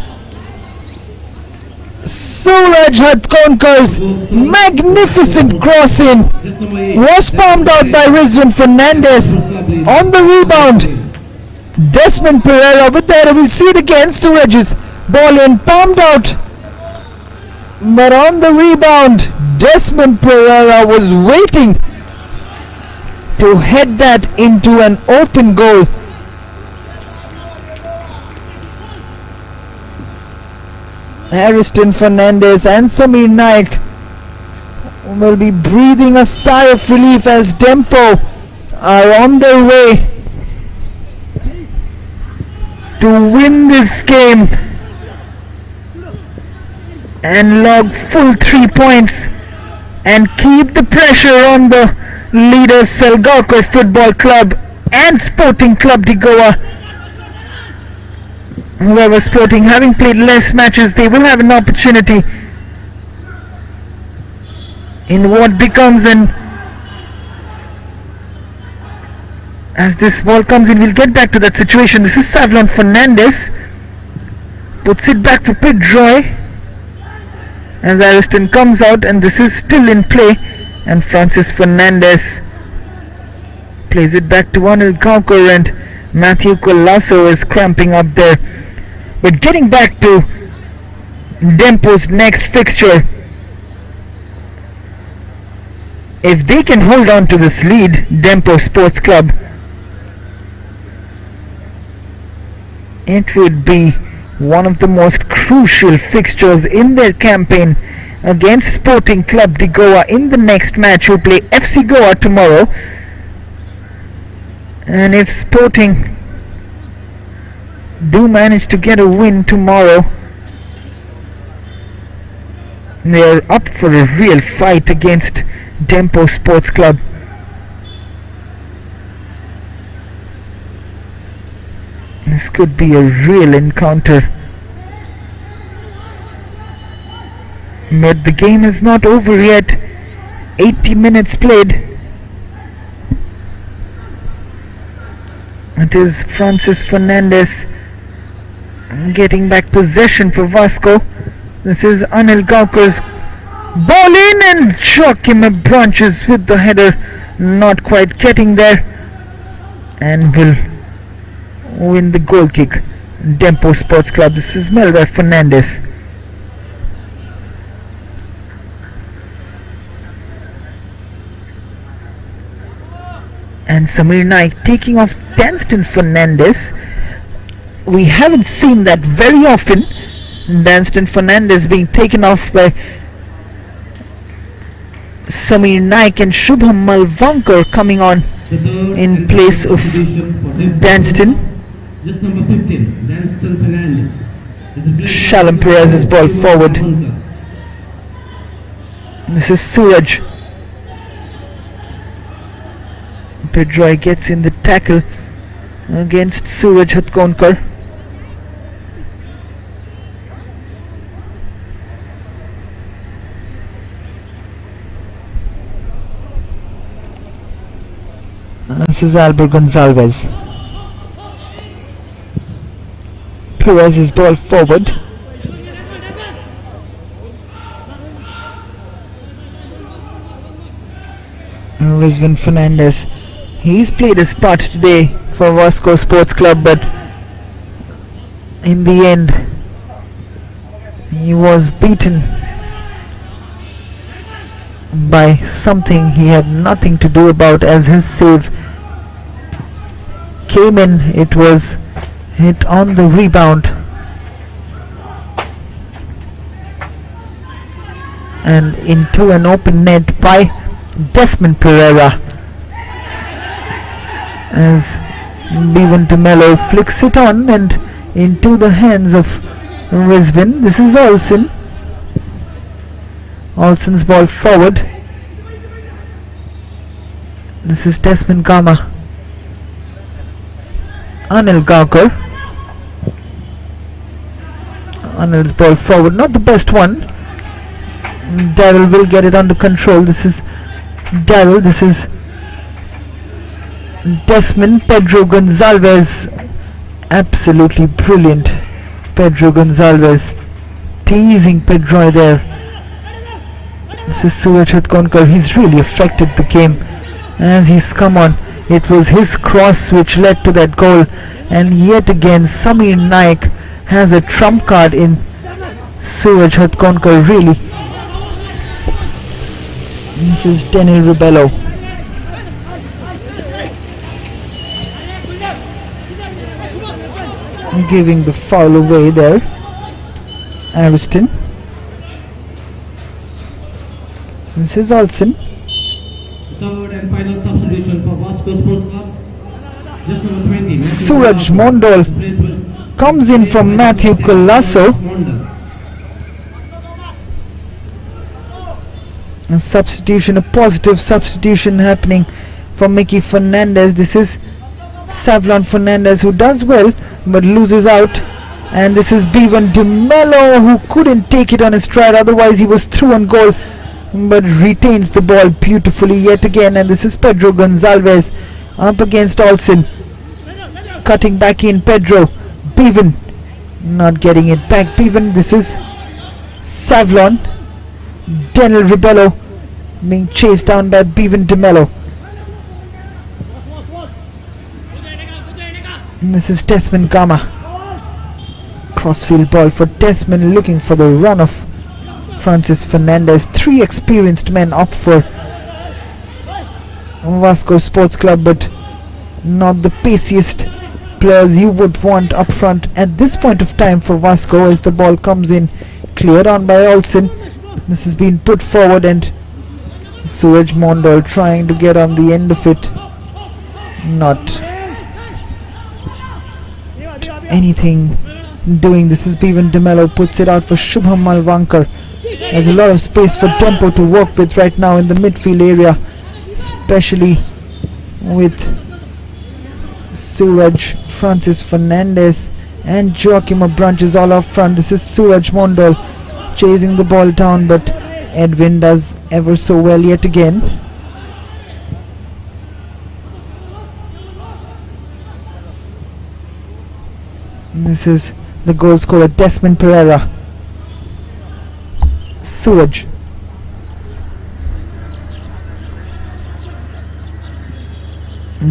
Suraj Hadkonkar's magnificent cross in was palmed out by Rizwan Fernandez. On the rebound, Desmond Pereira with that, we'll see it again. Suraj's ball in, palmed out, but on the rebound, Desmond Pereira was waiting to head that into an open goal. Ariston Fernandez and Samir Naik will be breathing a sigh of relief as DEMPO are on their way to win this game and log full 3 points and keep the pressure on the leaders Selgalco Football Club and Sporting Club de Goa. Whoever Sporting, having played less matches, they will have an opportunity in what becomes an, as this ball comes in, we'll get back to that situation. This is Savlon Fernandez, puts it back for Pedroy as Ariston comes out, and this is still in play, and Francis Fernandez plays it back to Anil Gaukar, and Matthew Colasso is cramping up there. But getting back to Dempo's next fixture, if they can hold on to this lead, Dempo Sports Club, it would be one of the most crucial fixtures in their campaign against Sporting Club de Goa in the next match, who play FC Goa tomorrow. And if Sporting do manage to get a win tomorrow, they are up for a real fight against Dempo Sports Club. This could be a real encounter. But the game is not over yet. 80 minutes played. It is Francis Fernandez getting back possession for Vasco. This is Anil Gaukar's ball in, and Joachim Branches with the header, not quite getting there, and will win the goal kick. Dempo Sports Club. This is Melvin Fernandez. And Samir Naik taking off Danston Fernandez. We haven't seen that very often. Danston Fernandez being taken off by Samir Naik, and Shubham Malvankar coming on in place of Danston. Just number 15, Danston Fernandez. Shalom Perez's ball forward. This is Suraj. Pedroy gets in the tackle against Suraj Hatkonkar. This is Albert Gonzalez. Perez's ball forward. Rizwan Fernandez. He's played his part today for Vasco Sports Club, but in the end he was beaten by something he had nothing to do about, as his save came in. It was hit on the rebound and into an open net by Desmond Pereira, as Bevan DeMello flicks it on and into the hands of Rizwan. This is Olsen. Olsen's ball forward. This is Desmond Gama. Anil Gaukar. Anil's ball forward, not the best one. Daryl will get it under control. This is Daryl. This is Desmond. Pedro Gonzalez, absolutely brilliant. Pedro Gonzalez teasing Pedro there. This is Suraj Hatkonkar. He's really affected the game as he's come on. It was his cross which led to that goal, and yet again Samir Naik has a trump card in Suraj Hatkonkar, really. This is Daniel Ribello. Giving the foul away there. Ariston. This is Olsen. Third and final substitution for Vasco Sports Club. Just number 20. Suraj Mondal comes in from Matthew Colasso. A substitution, a positive substitution happening for Mickey Fernandez. This is Savlon Fernandez, who does well but loses out, and this is Bevan DeMello, who couldn't take it on his stride, otherwise he was through on goal. but retains the ball beautifully yet again, and this is Pedro Gonzalez up against Olsen, cutting back in. Pedro, Bevan not getting it back. Bevan, this is Savlon, Daniel Ribello being chased down by Bevan DeMello. And this is Desmond Gama, crossfield ball for Desmond, looking for the run of Francis Fernandez. Three experienced men up for Vasco Sports Club, but not the paciest players you would want up front at this point of time for Vasco, as the ball comes in, cleared on by Olsen. This has been put forward, and Suraj Mondal trying to get on the end of it. Not anything doing. This is Bevan DeMello, puts it out for Shubham Malvankar. There's a lot of space for Dempo to work with right now in the midfield area, especially with Suraj, Francis Fernandez and Joaquim Abranches all up front. This is Suraj Mondal chasing the ball down, but Edwin does ever so well yet again. This is the goal scorer, Desmond Pereira. Suraj.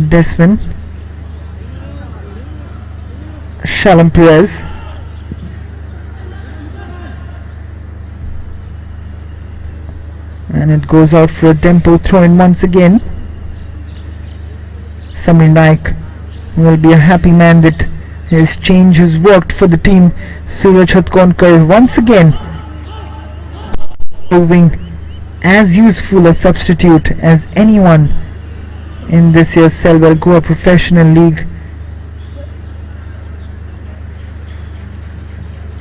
Desmond. Shalom Perez. And it goes out for a Dempo throw in once again. Samir Naik will be a happy man that his change has worked for the team. Suraj Hatkonkar once again proving as useful a substitute as anyone in this year's Selvar Goa Professional League.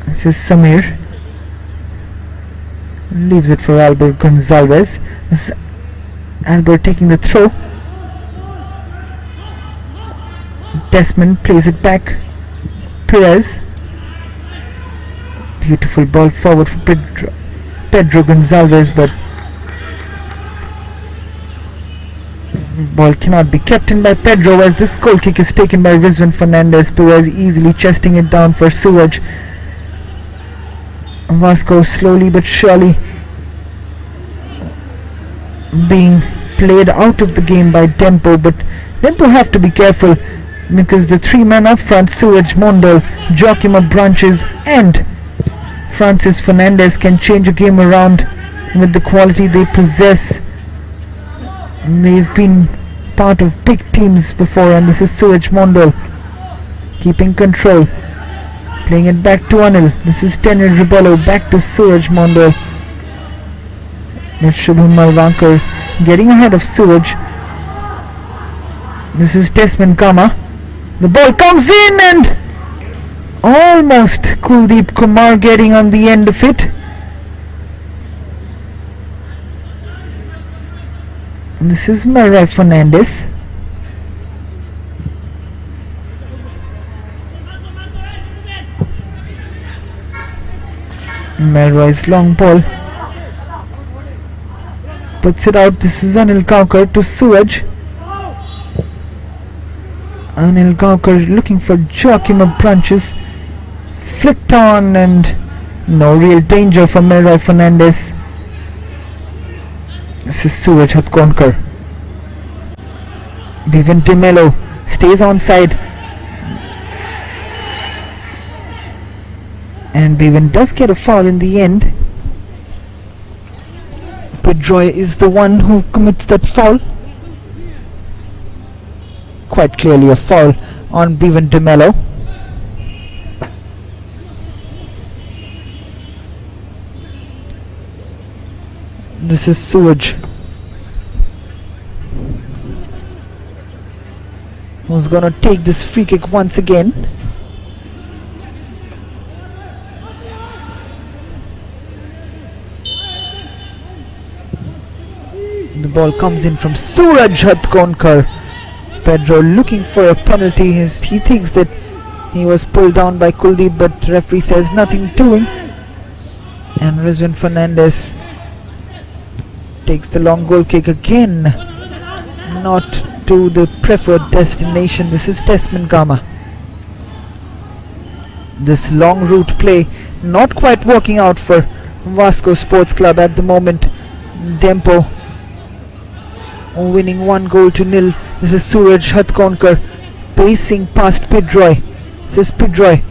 This is Samir, leaves it for Albert Gonzalez. This is Albert taking the throw. Desmond plays it back. Perez, beautiful ball forward for Pedro Gonzalez, but ball cannot be kept in by Pedro, as this goal kick is taken by Rizwan Fernandez. Perez easily chesting it down for Suraj. Vasco slowly but surely being played out of the game by Dempo, but Dempo have to be careful, because the three men up front, Suraj Mondal, Joaquim Abranches and Francis Fernandez, can change a game around with the quality they possess. They've been part of big teams before, and this is Suraj Mondal keeping control, playing it back to Anil. This is Daniel Ribello, back to Suraj Mondal. That's Shubham Malvankar getting ahead of Suraj. This is Desmond Gama. The ball comes in, and almost Kuldeep Kumar getting on the end of it. This is Marai Fernandez. Marai's long ball puts it out. This is Anil Gaukar to Suraj. Anil Gaukar looking for Joaquim Abranches, flicked on, and no real danger for Marai Fernandez. This is Suraj Hatkonkar. Bevan DeMello stays onside, and Bevan does get a foul in the end. Pedroia is the one who commits that foul. Quite clearly a foul on Bevan DeMello. This is Suraj, who's gonna take this free kick once again. The ball comes in from Suraj Hatkonkar. Pedro looking for a penalty. He thinks that he was pulled down by Kuldeep, but referee says nothing doing. And Rizwan Fernandez takes the long goal kick again. Not to the preferred destination. This is Desmond Gama. This long route play not quite working out for Vasco Sports Club at the moment. Dempo winning 1-0. This is Suraj Hatkonkar pacing past Pidroy. This is Pidroy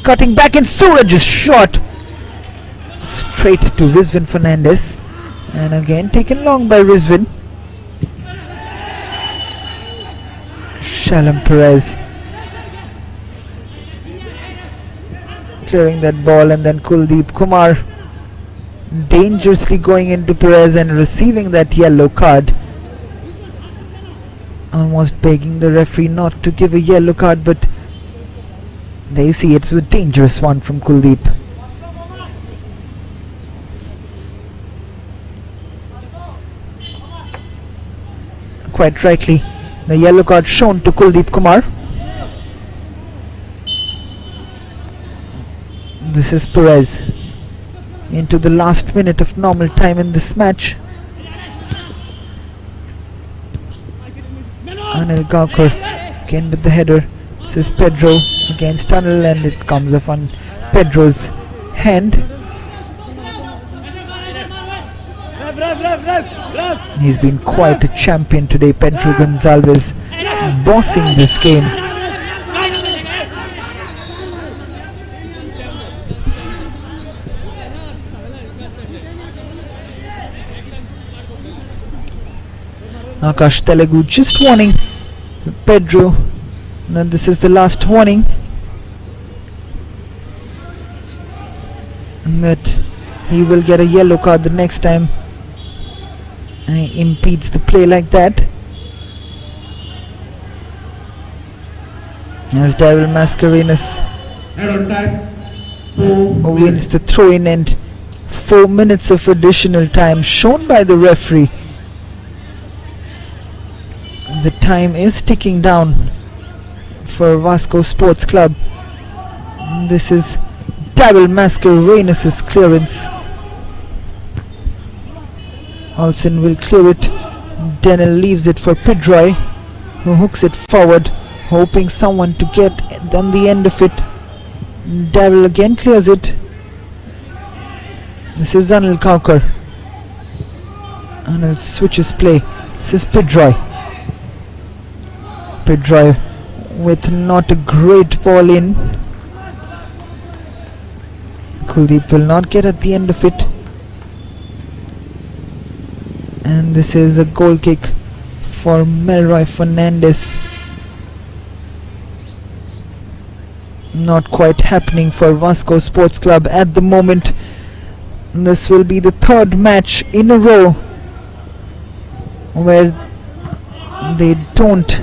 cutting back, and Suraj's shot straight to Rizwan Fernandez, and again taken long by Rizwan. Shalom Perez clearing that ball, and then Kuldeep Kumar dangerously going into Perez and receiving that yellow card. Almost begging the referee not to give a yellow card, but there you see, it's a dangerous one from Kuldeep. Quite rightly, the yellow card shown to Kuldeep Kumar. This is Perez into the last minute of normal time in this match. Anil Gaukar again with the header. This is Pedro against Tunnel, and it comes off on Pedro's hand. He's been quite a champion today, Pedro Gonzalez, bossing this game. Akash Telugu just warning Pedro that this is the last warning, and that he will get a yellow card the next time he impedes the play like that. As Daryl Mascarenas wins the throw-in, and 4 minutes of additional time shown by the referee. The time is ticking down for Vasco Sports Club. This is Daryl Mascarenas' clearance. Olsen will clear it. Denel leaves it for Pidroy, who hooks it forward, hoping someone to get on the end of it. Daryl again clears it. This is Anil Kaukar. Anil switches play. This is Pidroy. Pidroy with not a great ball in. Kuldeep will not get at the end of it. And this is a goal kick for Melroy Fernandez. Not quite happening for Vasco Sports Club at the moment. This will be the third match in a row where they don't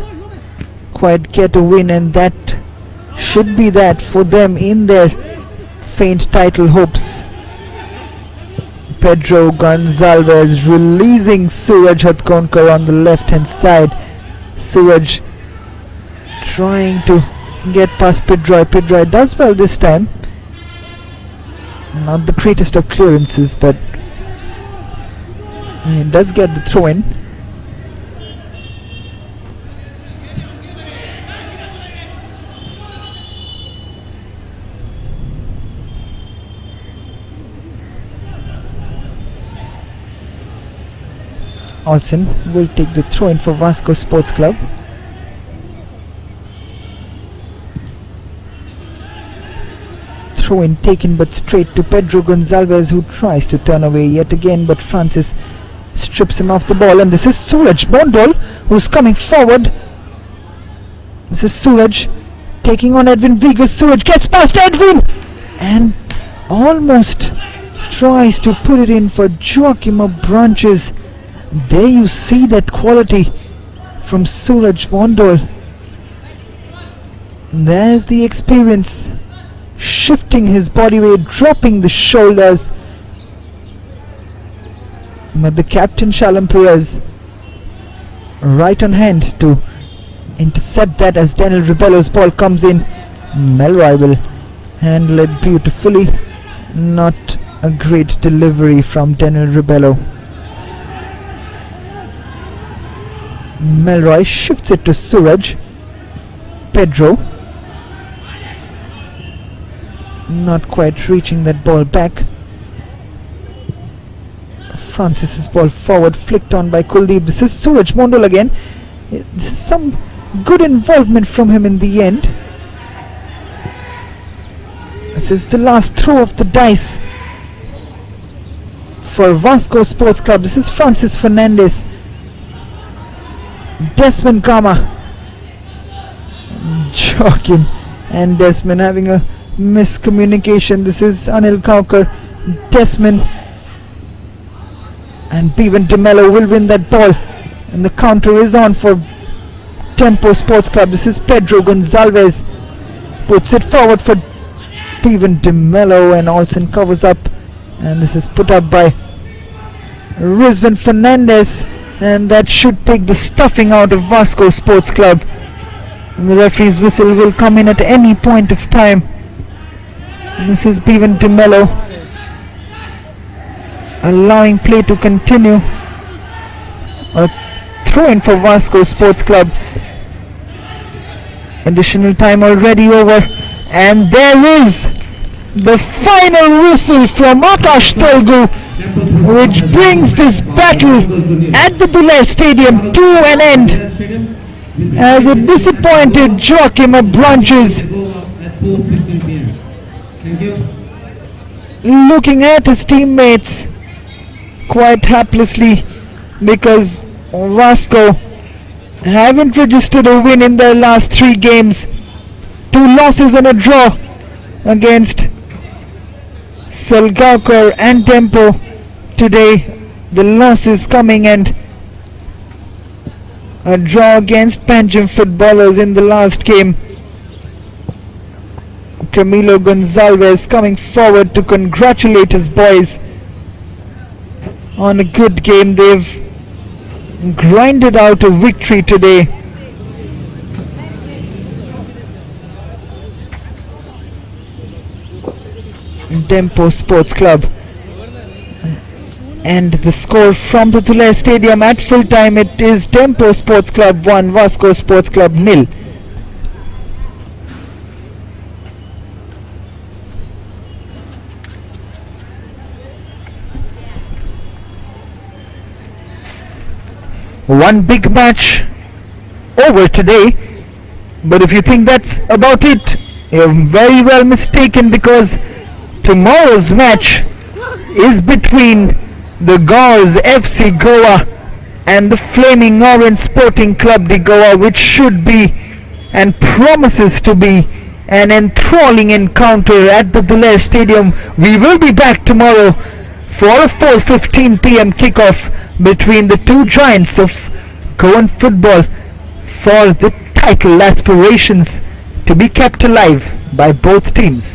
quite get a win, and that should be that for them in their faint title hopes. Pedro Gonzalez releasing Suraj Hatkonkar on the left hand side. Suraj trying to get past Pidroy. Pidroy does well this time. Not the greatest of clearances, but he does get the throw in. Olsen will take the throw in for Vasco Sports Club. Throw in taken, but straight to Pedro Gonzalez, who tries to turn away yet again, but Francis strips him off the ball, and this is Suraj Bondol who's coming forward. This is Suraj taking on Edwin Vigas. Suraj gets past Edwin and almost tries to put it in for Joachim of Branches. There you see that quality from Suraj Bondol. There's the experience, shifting his body weight, dropping the shoulders. But the captain Shalom Perez right on hand to intercept that as Daniel Rebello's ball comes in. Melroy will handle it beautifully. Not a great delivery from Daniel Rebello. Melroy shifts it to Suraj. Pedro not quite reaching that ball back. Francis's ball forward, flicked on by Kuldeep. This is Suraj Mondal again. This is some good involvement from him in the end. This is the last throw of the dice for Vasco Sports Club. This is Francis Fernandez. Desmond Gama. Joaquin and Desmond having a miscommunication. This is Anil Kaukar. Desmond and Bevan DeMello will win that ball, and the counter is on for DEMPO Sports Club. This is Pedro Gonzalez, puts it forward for Bevan DeMello, and Olsen covers up, and this is put up by Rizwan Fernandez, and that should take the stuffing out of Vasco Sports Club. And the referee's whistle will come in at any point of time. And this is Bevan DeMello allowing play to continue. A throw-in for Vasco Sports Club. Additional time already over, and there is the final whistle from Akash Telugu, which brings this battle at the Dulles Stadium to an end, as a disappointed Joachim Abranches, looking at his teammates quite haplessly, because Vasco haven't registered a win in their last 3 games. 2 losses and a draw against Salgaonkar and DEMPO. Today the losses coming, and a draw against Panjim Footballers in the last game. Camilo Gonzalez coming forward to congratulate his boys on a good game. They've grinded out a victory today. DEMPO Sports Club. And the score from the Dulles Stadium at full time, it is DEMPO Sports Club 1, Vasco Sports Club 0. One big match over today, but if you think that's about it, you're very well mistaken, because tomorrow's match is between the Gauls FC Goa and the Flaming Orange Sporting Club de Goa, which should be and promises to be an enthralling encounter at the Dulles Stadium. We will be back tomorrow for a 4:15 p.m. kickoff between the two giants of Goan football for the title aspirations to be kept alive by both teams.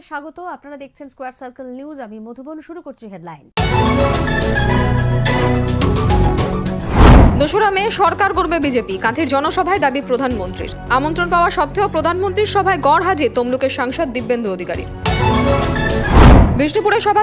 আপনাদের স্বাগত। আপনারা দেখছেন square circle news. আমি মধুবন। শুরু করছি headline. 2রা মে সরকার গড়বে BJP, কাঁথির জনসভায় দাবি প্রধানমন্ত্রীর। আমন্ত্রণ পাওয়া সত্ত্বেও প্রধানমন্ত্রীর সভায় গড় হাজির তমলুকের সাংসদ দিব্যেন্দু অধিকারী। বিষ্ণুপুরে সভা